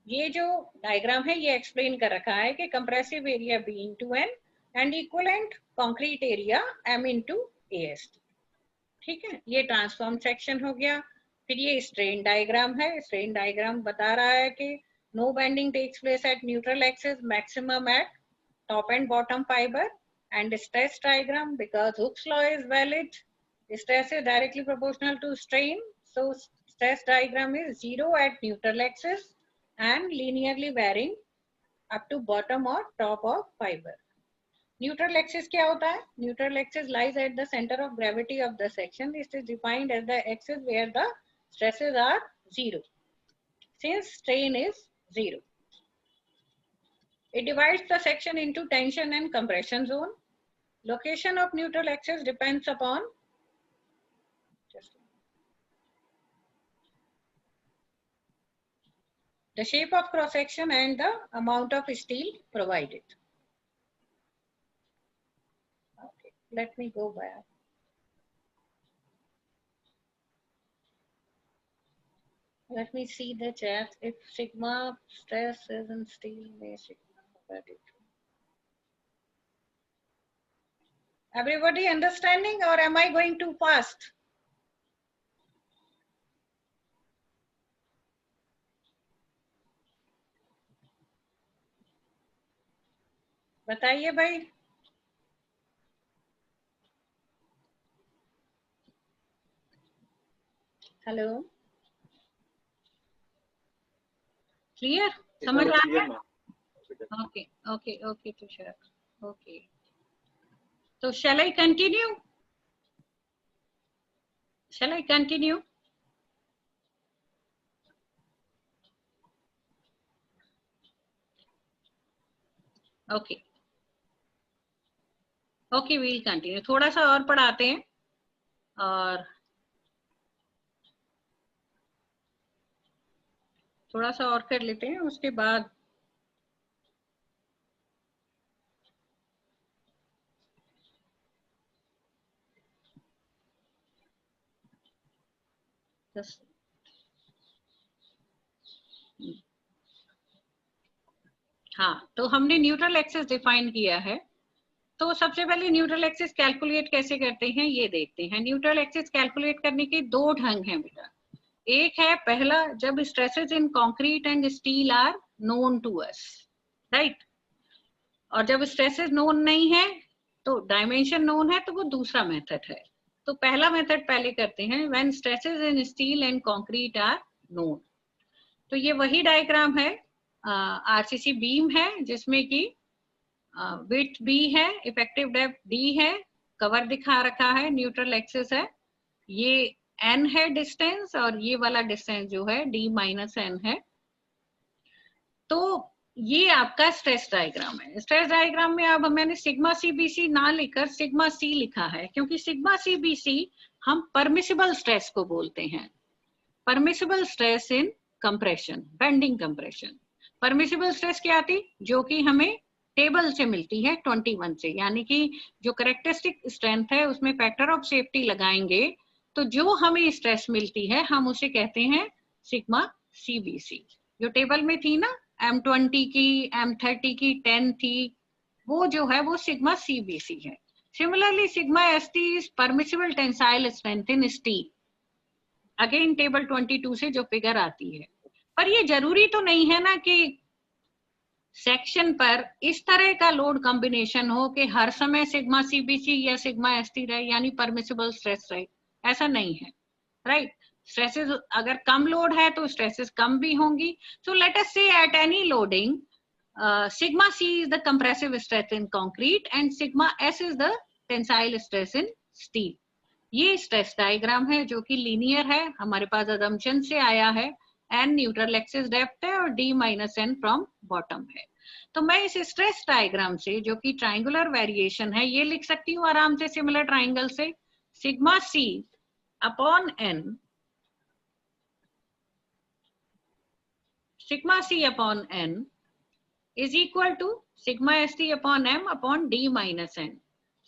S2: ये जो diagram है ये एक्सप्लेन कर रखा है कि compressive area B into N and equivalent concrete area M into AST, ठीक है? ये ट्रांसफॉर्म सेक्शन हो गया। फिर ये स्ट्रेन डायग्राम है। स्ट्रेन डायग्राम बता रहा है कि no bending takes place at neutral axis, maximum at top and bottom fibre, and stress diagram because Hooke's law is valid, stress is directly proportional to strain, so stress diagram is 0 at neutral axis and linearly varying up to bottom or top of fiber. Neutral axis क्या होता है? Neutral axis lies at the center of gravity of the section. It is defined as the axis where the stresses are 0 since strain is 0. It divides the section into tension and compression zone. Location of neutral axis depends upon the shape of cross section and the amount of steel provided. Okay, let me go back. Let me see the chat. If sigma stress is in steel, may sigma over it. Everybody understanding, or am I going too fast? बताइए भाई. Hello. Clear? समझ आ रहा है? Okay okay okay Tushar. Okay. So shall I continue? Shall I continue? Okay. Okay, we'll continue. थोड़ा सा और पढ़ाते हैं और थोड़ा सा और कर लेते हैं, उसके बाद हाँ, तो हमने न्यूट्रल एक्सिस डिफाइन किया है. तो सबसे पहले न्यूट्रल एक्सिस कैलकुलेट कैसे करते हैं ये देखते हैं. न्यूट्रल एक्सिस कैलकुलेट करने के दो ढंग हैं बेटा. एक है पहला, जब stresses in concrete and steel are known to us, right. और जब स्ट्रेसेस नोन नहीं है तो डायमेंशन नोन है, तो वो दूसरा मेथड है. तो पहला मेथड पहले करते हैं, when stresses in steel and concrete are known. तो ये वही डायग्राम है, आरसीसी बीम है जिसमें कि विड्थ बी है, इफेक्टिव डेप्थ डी है, कवर दिखा रखा है, न्यूट्रल एक्सिस है, ये एन है डिस्टेंस, और ये वाला डिस्टेंस जो है डी माइनस एन है. तो ये आपका स्ट्रेस डायग्राम है. स्ट्रेस डायग्राम में अब मैंने सिग्मा सीबीसी ना लिखकर सिग्मा सी लिखा है, क्योंकि सिग्मा सीबीसी हम परमिसिबल स्ट्रेस को बोलते हैं. Permissible stress in compression, bending compression. Permissible stress क्या थी, जो कि हमें टेबल से मिलती है 21 से, यानी कि जो करेक्टरिस्टिक स्ट्रेंथ है उसमें फैक्टर ऑफ सेफ्टी लगाएंगे तो जो हमें स्ट्रेस मिलती है हम उसे कहते हैं सिग्मा सीबीसी. जो टेबल में थी ना, M20 की, M30 की, 10 थी, वो जो है वो सिग्मा सीबीसी है. Similarly sigma ST is permissible tensile strength in steel, again table 22 से जो फिगर आती है. पर ये जरूरी तो नहीं है ना कि सेक्शन पर इस तरह का लोड कॉम्बिनेशन हो कि हर समय सिग्मा सीबीसी या सिग्मा एसटी रहे, यानी परमिसिबल स्ट्रेस रहे. ऐसा नहीं है, राइट. स्ट्रेसेस अगर कम लोड है तो स्ट्रेसेस कम भी होंगी. सो let us say at any loading sigma C is the compressive stress in concrete and sigma S is the tensile stress in steel. ये स्ट्रेस डायग्राम है जो कि लीनियर है, हमारे पास अजम्पशन से आया है. एन न्यूट्रल एक्सिस डेप्थ है और D minus N from bottom है. तो मैं इस स्ट्रेस डायग्राम से, जो कि ट्राइंगुलर वेरिएशन है, ये लिख सकती हूँ आराम से सिमिलर ट्राइंगल से, sigma C upon N, sigma C upon N is equal to sigma S T upon M upon D minus N.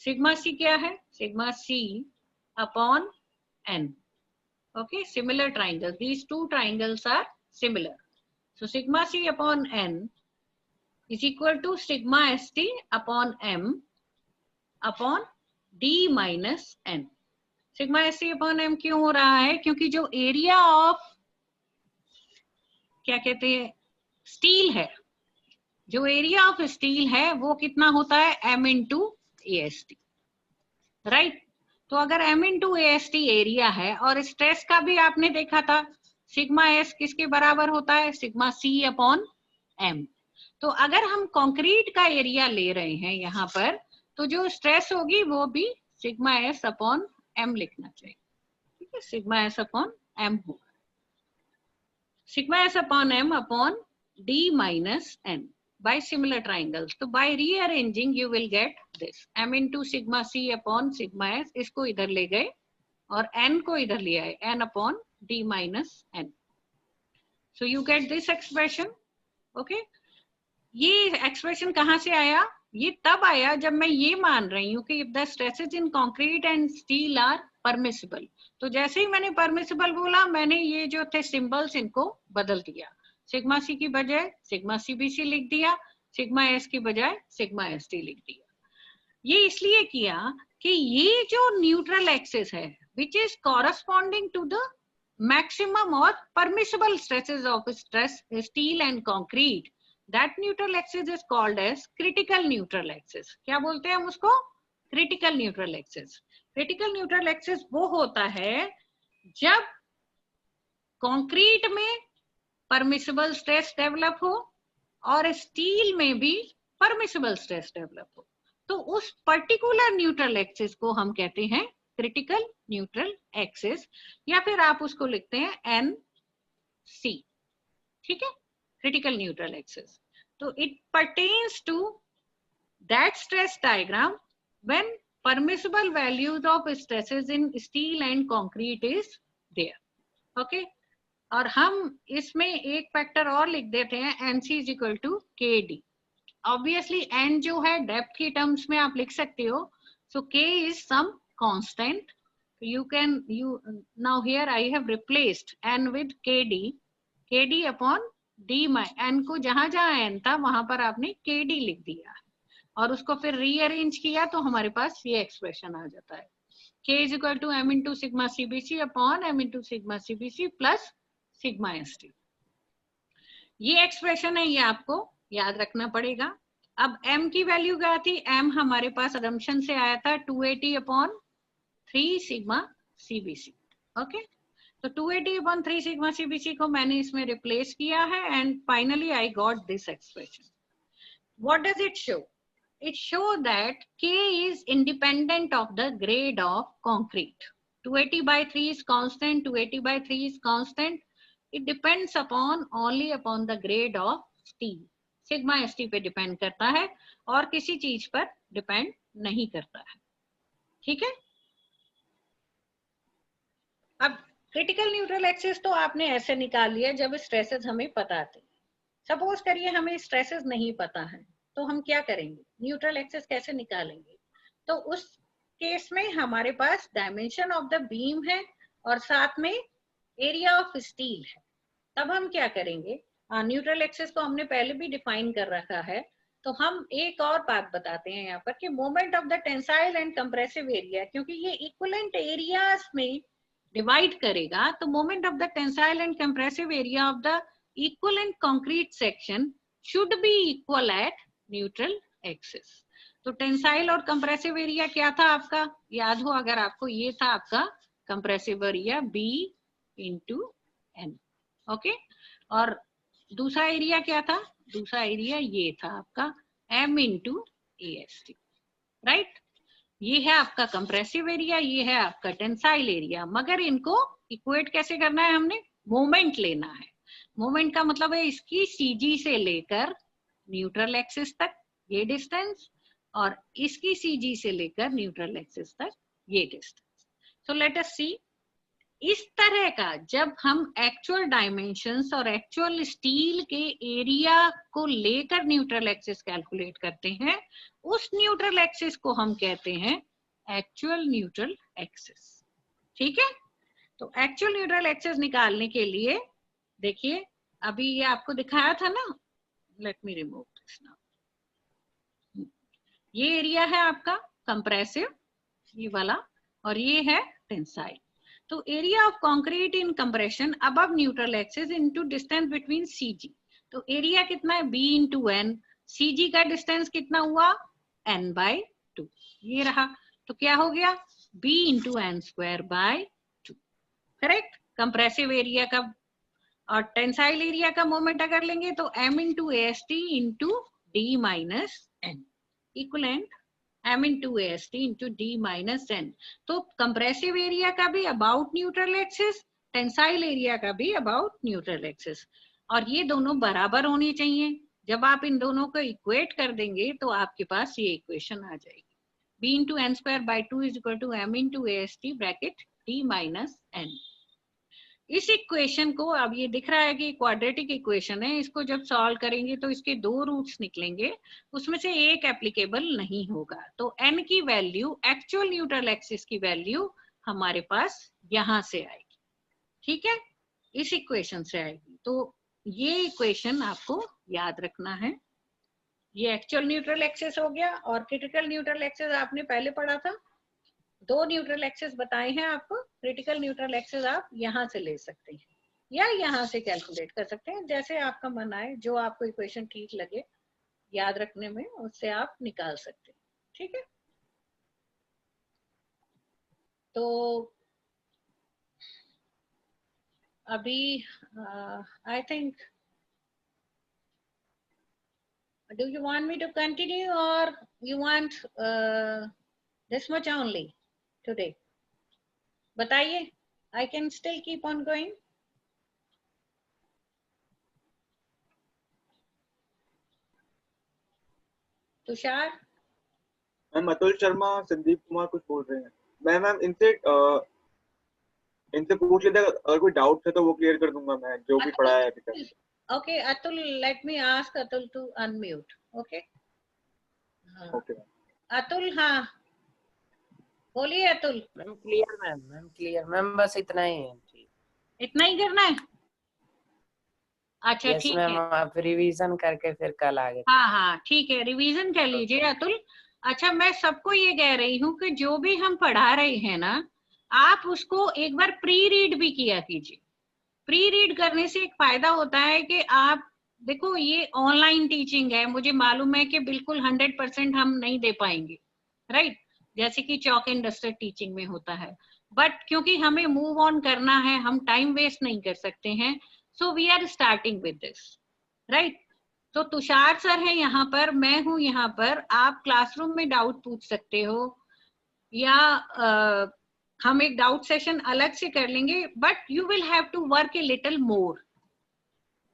S2: Sigma C क्या है, sigma C upon N. Okay, similar triangles. These two triangles are similar. So sigma c upon n is equal to sigma st upon m upon d minus n. Sigma st upon m क्यों हो रहा है, क्योंकि जो area of क्या कहते हैं steel है, जो एरिया ऑफ स्टील है वो कितना होता है, m into A S T, right. तो अगर m into A S T area है, और स्ट्रेस का भी आपने देखा था सिग्मा एस किसके बराबर होता है, सिग्मा सी अपॉन एम. तो अगर हम कंक्रीट का एरिया ले रहे हैं यहाँ पर, तो जो स्ट्रेस होगी वो भी सिग्मा एस अपॉन एम लिखना चाहिए. ठीक है, सिग्मा एस अपॉन एम होगा, sigma S upon M upon D minus N. by similar triangles. तो by rearranging you will get this m into sigma c upon sigma s. इसको इधर ले गए और n को इधर ले आए, n upon d minus n. So you get this expression. Okay. ये एक्सप्रेशन कहाँ से आया? ये तब आया जब मैं ये मान रही हूँ कि if the stresses in concrete and steel are permissible. तो जैसे ही मैंने permissible बोला, मैंने ये जो थे सिंबल्स इनको बदल दिया. सिग्मा सी की बजाय सिग्मा सीबीसी लिख दिया, सिग्मा एस की बजाय सिग्मा एसटी लिख दिया. ये इसलिए किया कि ये जो न्यूट्रल एक्सिस है which is corresponding to the maximum or permissible stresses of stress steel and concrete, that neutral axis is called as critical neutral axis. क्या बोलते हैं हम उसको? Critical neutral axis. Critical neutral axis वो होता है जब कंक्रीट में परमिसिबल स्ट्रेस डेवलप हो और स्टील में भी परमिसिबल स्ट्रेस डेवलप हो, तो उस पर्टिकुलर न्यूट्रल एक्सिस को हम कहते हैं क्रिटिकल न्यूट्रल एक्सिस, या फिर आप उसको लिखते हैं NC. ठीक है, critical neutral axis. So it pertains to that stress diagram when permissible values of stresses in steel and concrete is there. Okay. और हम इसमें एक फैक्टर और लिख देते हैं NC is equal to KD. Obviously N जो है डेप्थ की टर्म्स में आप लिख सकते हो. So K is some constant. Now here I have replaced N with KD upon D n को जहां जहां n था वहां पर आपने KD लिख दिया और उसको फिर रीअरेंज किया तो हमारे पास ये एक्सप्रेशन आ जाता है. K is equal to m into sigma CBC upon m into sigma CBC plus sigma ST. ये एक्सप्रेशन है, ये आपको याद रखना पड़ेगा. अब m की वैल्यू क्या थी? m हमारे पास असम्पशन से आया था 280 upon 3 sigma CBC. ओके, तो 280 upon 3 sigma CBC को मैंने इसमें रिप्लेस किया है and finally I got this expression. What does it show? It shows that K is independent of the grade of concrete. 280 by 3 is constant, 280 by 3 is constant. It depends only upon the grade of steel. Sigma ST पे depend करता है और किसी चीज पर depend नहीं करता है. ठीक है. अब क्रिटिकल न्यूट्रल एक्सिस तो आपने ऐसे निकाल लिया जब स्ट्रेसेस हमें पता थे. सपोज करिए हमें स्ट्रेसेस नहीं पता है तो हम क्या करेंगे? न्यूट्रल एक्सिस कैसे निकालेंगे? तो उस केस में हमारे पास डायमेंशन ऑफ द बीम है और साथ में एरिया ऑफ स्टील है. तब हम क्या करेंगे? न्यूट्रल एक्सिस को हमने पहले भी डिफाइन कर रखा है, तो हम एक और बात बताते हैं यहाँ पर कि moment of the tensile and compressive area, क्योंकि ये इक्विवेलेंट एरियाज में डिवाइड करेगा, तो moment of the tensile and compressive area of the equivalent concrete section should be equal at neutral axis. तो टेंसाइल और कंप्रेसिव एरिया क्या था आपका? याद हो अगर आपको, ये था आपका compressive area B into N. Okay, और दूसरा एरिया क्या था? दूसरा एरिया ये था आपका M इंटू AST. राइट, ये है आपका कंप्रेसिव एरिया, ये है आपका टेंसाइल एरिया. मगर इनको इक्वेट कैसे करना है? हमने मोमेंट लेना है. मोमेंट का मतलब है इसकी CG से लेकर न्यूट्रल एक्सिस तक ये डिस्टेंस और इसकी CG से लेकर न्यूट्रल एक्सिस तक ये डिस्टेंस. सो लेट अस सी, इस तरह का जब हम एक्चुअल डायमेंशंस और एक्चुअल स्टील के एरिया को लेकर न्यूट्रल एक्सिस कैलकुलेट करते हैं, उस न्यूट्रल एक्सिस को हम कहते हैं एक्चुअल न्यूट्रल एक्सिस. ठीक है. तो एक्चुअल न्यूट्रल एक्सिस निकालने के लिए देखिए, अभी ये आपको दिखाया था ना, let me remove this now. ये एरिया है आपका कंप्रेसिव, ये वाला, और ये है टेंसाइल. तो area of concrete in compression above neutral axis into distance between CG. तो एरिया कितना है? B into N. CG का डिस्टेंस कितना हुआ? N by 2. ये रहा. तो क्या हो गया? B into N square by 2. Correct. Compressive area का और टेंसाइल एरिया का मोमेंट अगर लेंगे तो M into AST into D minus N equivalent M into AST into D minus N. तो कंप्रेसिव एरिया का भी about neutral axis, tensile area का भी अबाउट न्यूट्रल एक्सिस, और ये दोनों बराबर होनी चाहिए. जब आप इन दोनों को इक्वेट कर देंगे तो आपके पास ये इक्वेशन आ जाएगी, b into N square by 2 is equal to m into AST bracket t minus n। इस इक्वेशन को, अब ये दिख रहा है कि क्वाड्रेटिक इक्वेशन है, इसको जब सॉल्व करेंगे तो इसके 2 रूट्स निकलेंगे, उसमें से एक एप्लीकेबल नहीं होगा, तो n की वैल्यू, एक्चुअल न्यूट्रल एक्सिस की वैल्यू हमारे पास यहां से आएगी, ठीक है, इस इक्वेशन से आएगी। तो ये इक्वेशन आपको याद रखना है। ये एक्चुअल न्यूट्रल एक्सिस हो गया, और क्रिटिकल न्यूट्रल एक्सिस आपने पहले पढ़ा था, 2 न्यूट्रल एक्सिस बताए हैं आपको। क्रिटिकल न्यूट्रल एक्सिस आप यहाँ से ले सकते हैं या यहाँ से कैलकुलेट कर सकते हैं, जैसे आपका मन आए, जो आपको इक्वेशन ठीक लगे याद रखने में, उससे आप निकाल सकते हैं, ठीक है। तो अभी I think, do you want me to continue or you want this much only today? बताइए, I can still keep on going. Tushar,
S3: ma'am Atul Sharma, Sandeep Kumar कुछ बोल रहे हैं। मैम इनसे पूछ लेते, अगर कोई डाउट है तो वो क्लियर कर दूंगा मैं, जो भी पढ़ा है अभी तक।
S2: Okay, Atul, let me ask Atul to unmute. Okay.
S3: Okay
S2: Atul, हाँ बोलिए Atul.
S4: Ma'am clear, ma'am clear ma'am, बस इतना ही है।
S2: इतना ही करना है? अच्छा
S4: यस
S2: ठीक
S4: मैम,
S2: है,
S4: आप रिवीजन करके फिर कल आगे।
S2: हाँ हाँ ठीक है, रिवीजन कर लीजिए अतुल। अच्छा, मैं सबको ये कह रही हूँ कि जो भी हम पढ़ा रहे हैं ना, आप उसको एक बार प्री रीड भी किया कीजिए। प्री रीड करने से एक फायदा होता है कि आप देखो, ये ऑनलाइन टीचिंग है, मुझे मालूम है कि बिल्कुल 100% हम नहीं दे पाएंगे, राइट, जैसे कि चॉक एंड डस्टर टीचिंग में होता है, बट क्योंकि हमें मूव ऑन करना है, हम टाइम वेस्ट नहीं कर सकते हैं, so we are starting with this, right. तो तुषार सर है यहाँ पर, मैं हूँ यहाँ पर, आप क्लासरूम में डाउट पूछ सकते हो, या हम एक डाउट सेशन अलग से कर लेंगे, but you will have to work a little more.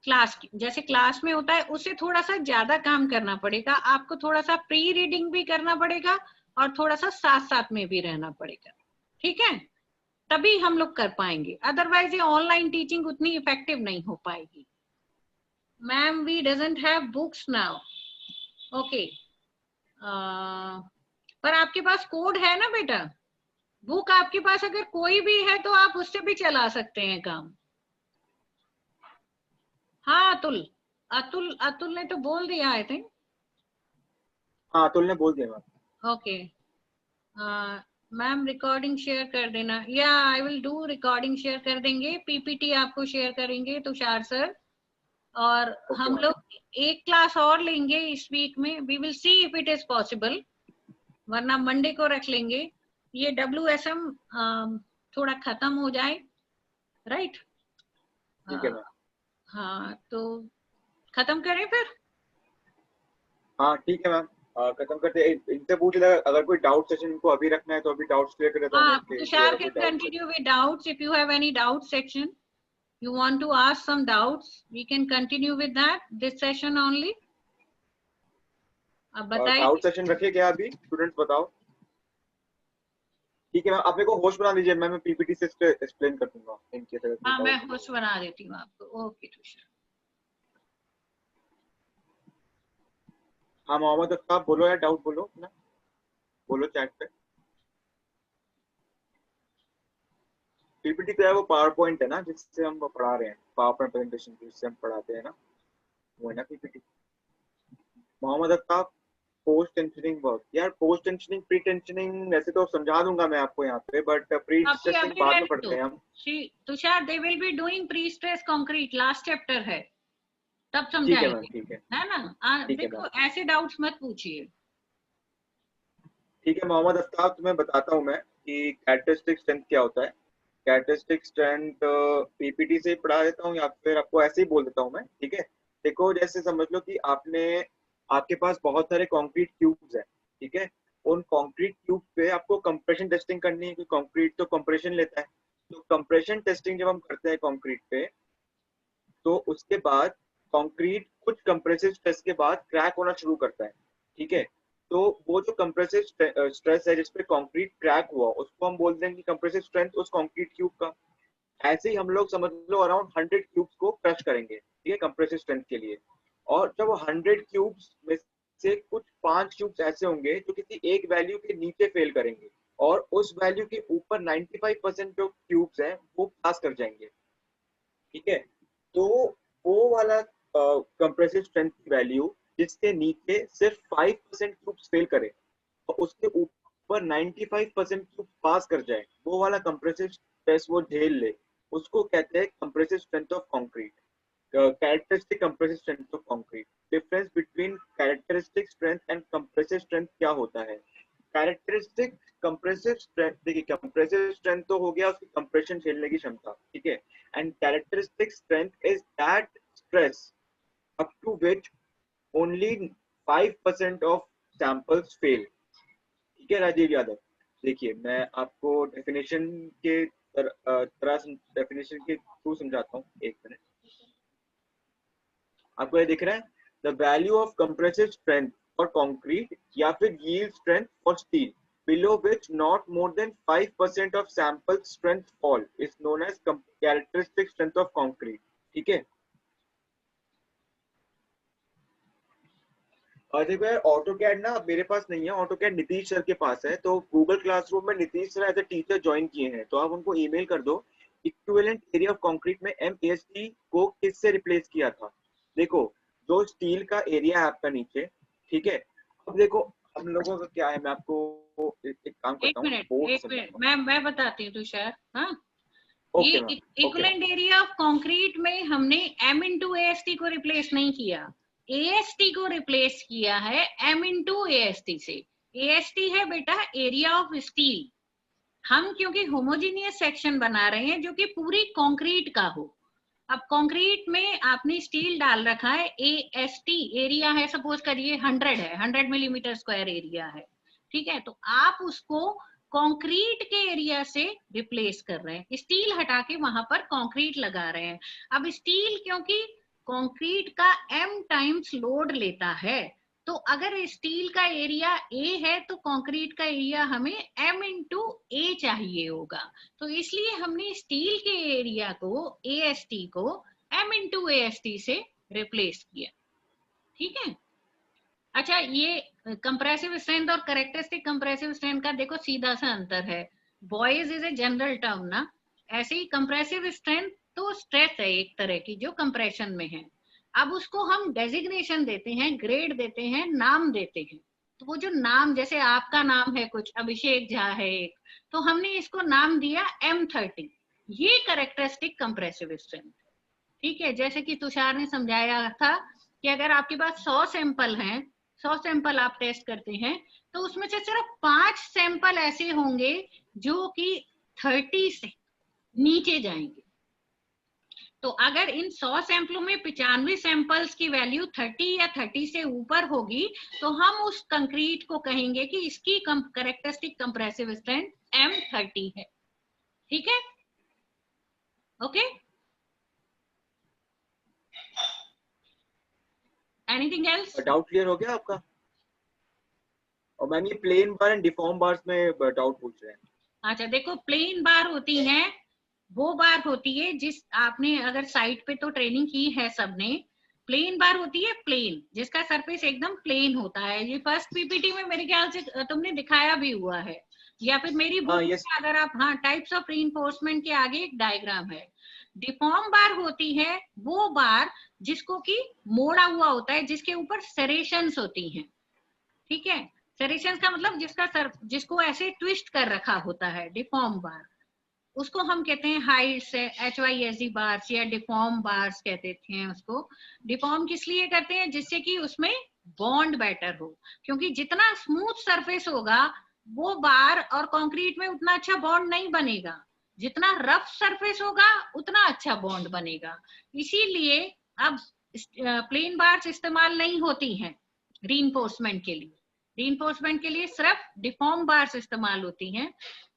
S2: Class, जैसे क्लास में होता है, उससे थोड़ा सा ज्यादा काम करना पड़ेगा आपको, थोड़ा सा प्री रीडिंग भी करना पड़ेगा और थोड़ा सा साथ साथ में भी रहना पड़ेगा, ठीक है, तभी हम लोग कर पाएंगे, अदरवाइज ये ऑनलाइन टीचिंग उतनी इफेक्टिव नहीं हो पाएगी। Ma'am, we doesn't have books now, okay, पर आपके पास कोड है ना बेटा, बुक आपके पास अगर कोई भी है तो आप उससे भी चला सकते हैं काम। हाँ अतुल, अतुल ने तो बोल दिया आई थिंक।
S3: हाँ अतुल ने बोल दिया ma'am.
S2: Okay, ma'am recording share कर देना, या I will do recording share कर देंगे, पीपीटी आपको शेयर करेंगे तुषार सर, और हम लोग एक क्लास और लेंगे इस वीक में, we will see if it is possible, वरना मंडे को रख लेंगे। ये WSM थोड़ा खत्म हो जाए, राइट,
S3: ठीक है मैम।
S2: हाँ तो खत्म करें फिर।
S3: हाँ ठीक है मैम, खत्म करते हैं। इनसे पूछ लेगा, अगर कोई डाउट सेशन इनको अभी रखना है तो अभी डाउट्स क्लियर कर देता हूँ।
S2: Tushar can continue with doubts, if you have any doubt section, you want to ask some doubts, we can continue with that this session only. अब बताइए,
S3: डाउट सेशन रखिए क्या अभी, स्टूडेंट्स बताओ। ठीक है मैम, आप मेरे को होस्ट बना दीजिए, मैं पीपीटी से एक्सप्लेन कर दूंगा इनके तरफ।
S2: हाँ मैं होस्ट बना देती हूँ आपको। ओके तुषार।
S3: हाँ मोहम्मद अफ्ताब बोलो यार, डाउट बोलो ना, बोलो चैट पे। पीपीटी तो है वो पावर पॉइंट है ना, जिससे हम पढ़ा रहे हैं, पावर पॉइंट प्रेजेंटेशन जिससे हम पढ़ाते हैं ना, वो है ना PPT. Mohammad Aftab, post tensioning work, यार पोस्ट टेंशनिंग प्री टेंशनिंग वैसे तो समझा दूंगा मैं आपको यहाँ पे, बट प्री स्ट्रेसिंग बाद में पढ़ते हैं हम।
S2: Tushar, they will be doing pre stress concrete, last chapter है, तब समझाएंगे,
S3: ठीक है
S2: ना, देखो ऐसे डाउट्स मत पूछिए।
S3: ठीक है मोहम्मद अफ्ताब, तुम्हें बताता हूँ मैं कि कैरेक्टरिस्टिक स्ट्रेंथ क्या होता है। कैरेक्टरिस्टिक स्ट्रेंथ पीपीटी से पढ़ा देता हूँ या फिर आपको ऐसे ही बोल देता हूँ मैं, ठीक है। देखो जैसे समझ लो कि आपके पास बहुत सारे कंक्रीट क्यूब्स हैं, ठीक है, उन कंक्रीट क्यूब पे आपको कंप्रेशन टेस्टिंग करनी है, क्योंकि कंक्रीट तो कंप्रेशन लेता है। तो कंप्रेशन टेस्टिंग जब हम करते हैं कंक्रीट पे, तो उसके बाद कंक्रीट कुछ कंप्रेसिव स्ट्रेस के बाद क्रैक होना शुरू करता है, ठीक है। तो वो जो कंप्रेसिव स्ट्रेस है जिसपे कंक्रीट क्रैक हुआ उसको हम बोल देंगे कंप्रेसिव स्ट्रेंथ उस कंक्रीट क्यूब का। ऐसे ही हम लोग समझ लो अराउंड 100 क्यूब्स को क्रश करेंगे, ठीक है, कंप्रेसिव स्ट्रेंथ के लिए। और जब 100 क्यूब्स में से कुछ 5 क्यूब्स ऐसे होंगे जो किसी एक वैल्यू के नीचे फेल करेंगे और उस वैल्यू के ऊपर 95% जो क्यूब्स हैं वो पास कर जाएंगे, ठीक है। तो वो वाला कंप्रेसिव स्ट्रेंथ की वैल्यू जिसके नीचे सिर्फ 5% क्यूब्स फेल करे और उसके ऊपर 95% क्यूब्स पास कर जाए, वो वाला कंप्रेसिव स्ट्रेस वो झेल ले, उसको कहते हैं compressive strength of concrete, characteristic compressive strength of concrete. Difference between characteristic strength and compressive strength क्या होता है? कैरेक्टरिस्टिक कंप्रेसिव स्ट्रेंथ, देखिए कंप्रेसिव स्ट्रेंथ तो हो गया उसकी कंप्रेशन झेलने की क्षमता, ठीक है, and characteristic strength is that stress up to which only 5% of samples fail, ठीक है राजीव यादव। देखिए मैं आपको डेफिनेशन के डेफिनेशन के थ्रू समझाता हूँ, एक मिनट। आपको ये दिख रहा है, the value of compressive strength for concrete या फिर yield strength for steel below which not more than 5% of sample strength fall is known as characteristic strength of concrete, ठीक है। और देखो यार ऑटोकैड ना मेरे पास नहीं है, ऑटोकैड नीतीश सर के पास है, तो गूगल क्लासरूम में Nitish sir as a teacher join किए हैं, तो आप उनको ईमेल कर दो। इक्विवेलेंट एरिया ऑफ कंक्रीट में MAST को किससे रिप्लेस किया था? देखो जो स्टील का एरिया है आपका नीचे, ठीक है। अब देखो हम लोगों का क्या है, मैं आपको एक काम करता हूँ,
S2: एक मिनट मैं बताती हूँ तुषार। हाँ,
S3: ओके
S2: ये
S3: ma'am,
S2: equivalent area of concrete में हमने M into AST को रिप्लेस नहीं किया, AST को रिप्लेस किया है M into AST से। AST है बेटा एरिया ऑफ स्टील। हम क्योंकि होमोजीनियस सेक्शन बना रहे हैं जो कि पूरी कंक्रीट का हो। अब कंक्रीट में आपने स्टील डाल रखा है, AST एरिया है, सपोज करिए 100 है, 100 मिलीमीटर स्क्वायर एरिया है, ठीक है। तो आप उसको कंक्रीट के एरिया से रिप्लेस कर रहे हैं, स्टील हटा के वहां पर कंक्रीट लगा रहे हैं। अब स्टील क्योंकि कंक्रीट का m टाइम्स लोड लेता है, तो अगर स्टील का एरिया A है तो कंक्रीट का एरिया हमें m into A चाहिए होगा, तो इसलिए हमने स्टील के एरिया को AST को m into AST से रिप्लेस किया, ठीक है। अच्छा, ये कंप्रेसिव स्ट्रेंथ और कैरेक्टरिस्टिक कंप्रेसिव स्ट्रेंथ का देखो सीधा सा अंतर है। Boys is a general term ना, ऐसे ही कंप्रेसिव स्ट्रेंथ तो स्ट्रेस है एक तरह की जो कंप्रेशन में है। अब उसको हम डेजिग्नेशन देते हैं, ग्रेड देते हैं, नाम देते हैं। तो वो जो नाम, जैसे आपका नाम है कुछ अभिषेक झा है एक, तो हमने इसको नाम दिया M30, ये कैरेक्टरिस्टिक कंप्रेसिव स्ट्रेंथ, ठीक है। जैसे कि तुषार ने समझाया था कि अगर आपके पास 100 सैंपल हैं, 100 सैंपल आप टेस्ट करते हैं, तो उसमें से सिर्फ 5 सैंपल ऐसे होंगे जो कि 30 से नीचे जाएंगे। तो अगर इन 100 सैंपलों में 95 सैंपल्स की वैल्यू 30 या 30 से ऊपर होगी, तो हम उस कंक्रीट को कहेंगे कि इसकी कैरेक्टरिस्टिक कंप्रेसिव स्ट्रेंथ M30 है, ठीक है। Okay, anything else?
S3: Doubt clear हो गया आपका? और मैम ये plane bar and deform bars में डाउट पूछ रहे हैं।
S2: अच्छा देखो, प्लेन बार होती है वो बार होती है जिस आपने अगर साइट पे तो ट्रेनिंग की है सबने, प्लेन बार होती है प्लेन, जिसका सरफेस एकदम प्लेन होता है। ये फर्स्ट पीपीटी में मेरे ख्याल से तुमने दिखाया भी हुआ है, या फिर मेरी बुक में अगर आप, हाँ, टाइप्स ऑफ रीइंफोर्समेंट के आगे एक डायग्राम है। डिफॉर्म बार होती है वो बार जिसको कि मोड़ा हुआ होता है, जिसके ऊपर सेरेशंस होती हैं, ठीक है। सेरेशंस का मतलब जिसको ऐसे ट्विस्ट कर रखा होता है, डिफॉर्म बार, उसको हम कहते हैं हाइट्स है, HYSD बार्स या डिफॉर्म बार्स कहते हैं उसको। डिफॉर्म किस लिए करते हैं? जिससे कि उसमें बॉन्ड बेटर हो, क्योंकि जितना स्मूथ सरफेस होगा वो बार और कंक्रीट में उतना अच्छा बॉन्ड नहीं बनेगा, जितना रफ सरफेस होगा उतना अच्छा बॉन्ड बनेगा। इसीलिए अब प्लेन बार्स इस्तेमाल नहीं होती हैं रीइंफोर्समेंट के लिए, रीइंफोर्समेंट के लिए सिर्फ डिफॉर्म बार्स इस्तेमाल होती हैं।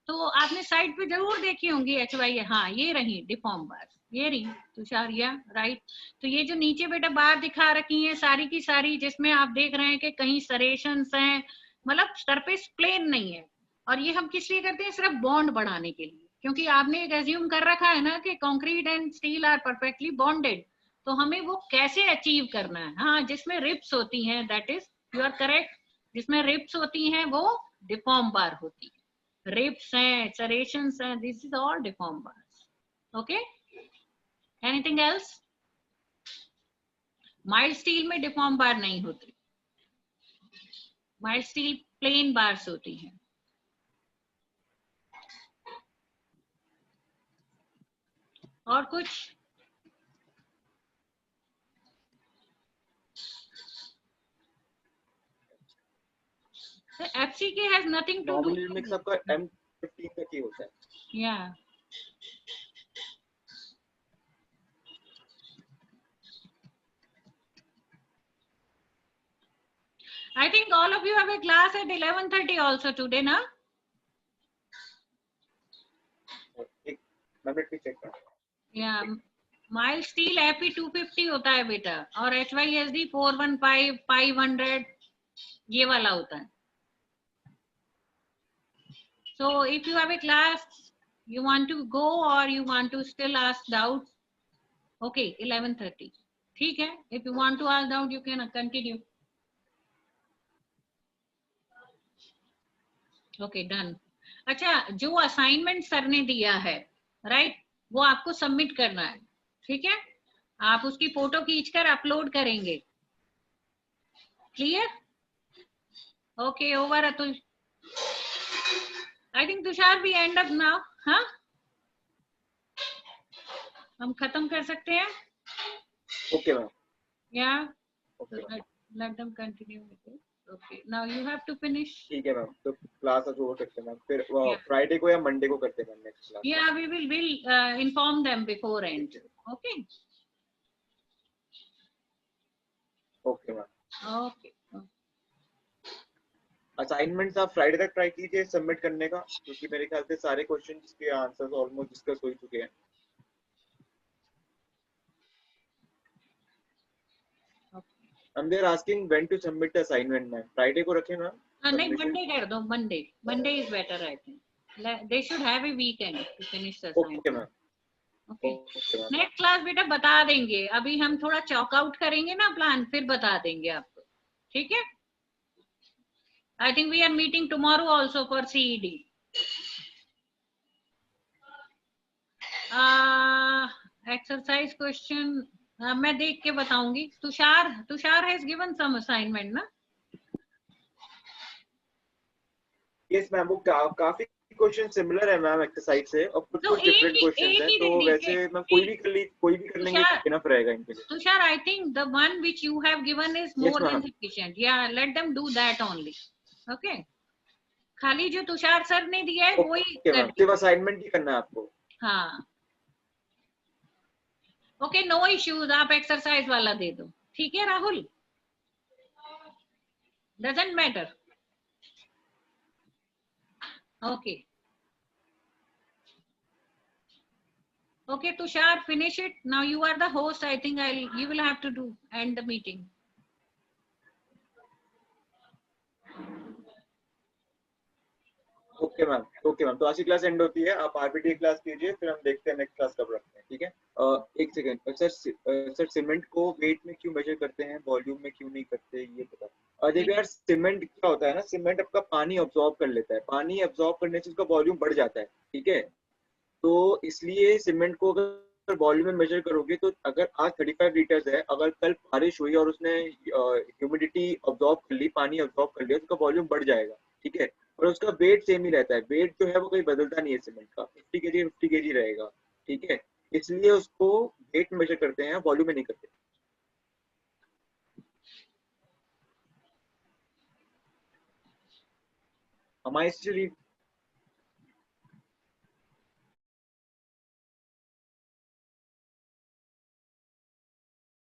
S2: तो आपने साइड पे जरूर देखी होंगी HY, हाँ ये रही डिफॉर्म बार, ये रही तुषार, या राइट। तो ये जो नीचे बेटा बार दिखा रखी है सारी की सारी, जिसमें आप देख रहे हैं कि कहीं सरेशंस हैं, मतलब सरफेस प्लेन नहीं है। और ये हम किस लिए करते हैं? सिर्फ बॉन्ड बढ़ाने के लिए, क्योंकि आपने एक एज्यूम कर रखा है ना कि concrete and steel are perfectly bonded, तो हमें वो कैसे अचीव करना है। हाँ, जिसमें रिप्स होती हैं, that is you are correct, जिसमें रिप्स होती हैं वो डिफॉर्म बार होती है। रिप्स हैं, serrations हैं, this is all deformed bars. Okay? Anything else? Mild steel में डिफॉर्म बार नहीं होती, माइल्ड स्टील प्लेन बार्स होती हैं। और कुछ? FCK has nothing to do.
S3: Normally mix आपका M15 तक ही होता है।
S2: Yeah. I think all of you have a class at 11:30 also today, na?
S3: एक मिनट चेक कर।
S2: Yeah. माइल्ड स्टील एपी 250 होता है बेटा, और HYSD 415, 500 ये वाला होता है। So if you have a class, you want to go or you want to still ask doubts? Okay, 11:30. ठीक है, if you want to ask doubt, you can continue. Okay, done. अच्छा, जो असाइनमेंट सर ने दिया है, right, वो आपको submit करना है, ठीक है? आप उसकी फोटो खींचकर अपलोड करेंगे। Clear? Okay, over Atul. I think Tushar भी एंड अप नाउ, हाँ? हम खत्म कर सकते हैं?
S3: Okay ma'am.
S2: या
S3: okay
S2: let them continue with it. Okay, now you have to finish.
S3: ठीक है मैम, तो क्लास आज ओवर करते हैं मैम, फिर
S2: Yeah.
S3: फ्राइडे को या मंडे को करते हैं ma'am next class.
S2: Yeah, we will inform them before end. Okay.
S3: Okay ma'am.
S2: Okay.
S3: Assignments आप फ्राइडे तक ट्राई कीजिए सबमिट करने का, क्योंकि मेरे ख्याल से सारे क्वेश्चंस के आंसर्स ऑलमोस्ट डिस्कस हो चुके हैं। And they are asking when to submit the assignment, ma'am Friday को रखें मैम?
S2: नहीं, मंडे कर दो, Monday. Monday is better I think. They should have a weekend to finish the assignment.
S3: Okay ma'am.
S2: Okay, next class बेटा बता देंगे, अभी हम थोड़ा चॉक आउट करेंगे ना प्लान, फिर बता देंगे आपको, ठीक है? I think we are meeting tomorrow also for CED। Exercise question मैं देख के बताऊंगी। Tushar has given some assignment ना?
S3: यस मैम, वो काफी क्वेश्चन सिमिलर है मैम एक्सरसाइज से, और कुछ
S2: तो
S3: डिफरेंट क्वेश्चंस हैं, तो वैसे मैं कोई भी कर लेंगे, इनफ रहेगा इनके लिए।
S2: Tushar, I think the one which you have given is more than sufficient. Yeah, let them do that only. Okay. खाली जो तुषार सर ने दिया है वही कर।
S3: सिर्फ असाइनमेंट ही करना है आपको।
S2: हाँ। ओके, नो इश्यूज, आप एक्सरसाइज वाला दे दो, ठीक है Rahul? Doesn't matter. Okay okay Tushar, finish it now. You are the host. I think you will have to end the meeting.
S3: Okay ma'am, तो आज की क्लास एंड होती है, आप आरपीटी क्लास कीजिए, फिर हम देखते हैं नेक्स्ट क्लास कब रखते हैं, ठीक है? एक सेकंड सर, सीमेंट को वेट में क्यों मेजर करते हैं, वॉल्यूम में क्यों नहीं करते, ये बताओ। देखिए यार, सीमेंट क्या होता है ना, सीमेंट आपका पानी अब्सॉर्ब कर लेता है, पानी अब्सॉर्ब करने से उसका वॉल्यूम बढ़ जाता है, ठीक है? तो इसलिए सीमेंट को अगर वॉल्यूम में मेजर करोगे, तो अगर आज 35 लीटर्स है, अगर कल बारिश हुई और उसने ह्यूमिडिटी अब्सॉर्ब कर ली, पानी अब्सॉर्ब कर लिया, तो उसका वॉल्यूम बढ़ जाएगा, ठीक है? और उसका वेट सेम ही रहता है, वेट जो है वो कहीं बदलता नहीं है सीमेंट का, 50 kg रहेगा, ठीक है? इसलिए उसको वेट मेजर करते हैं, वॉल्यूम में नहीं करते। Am I still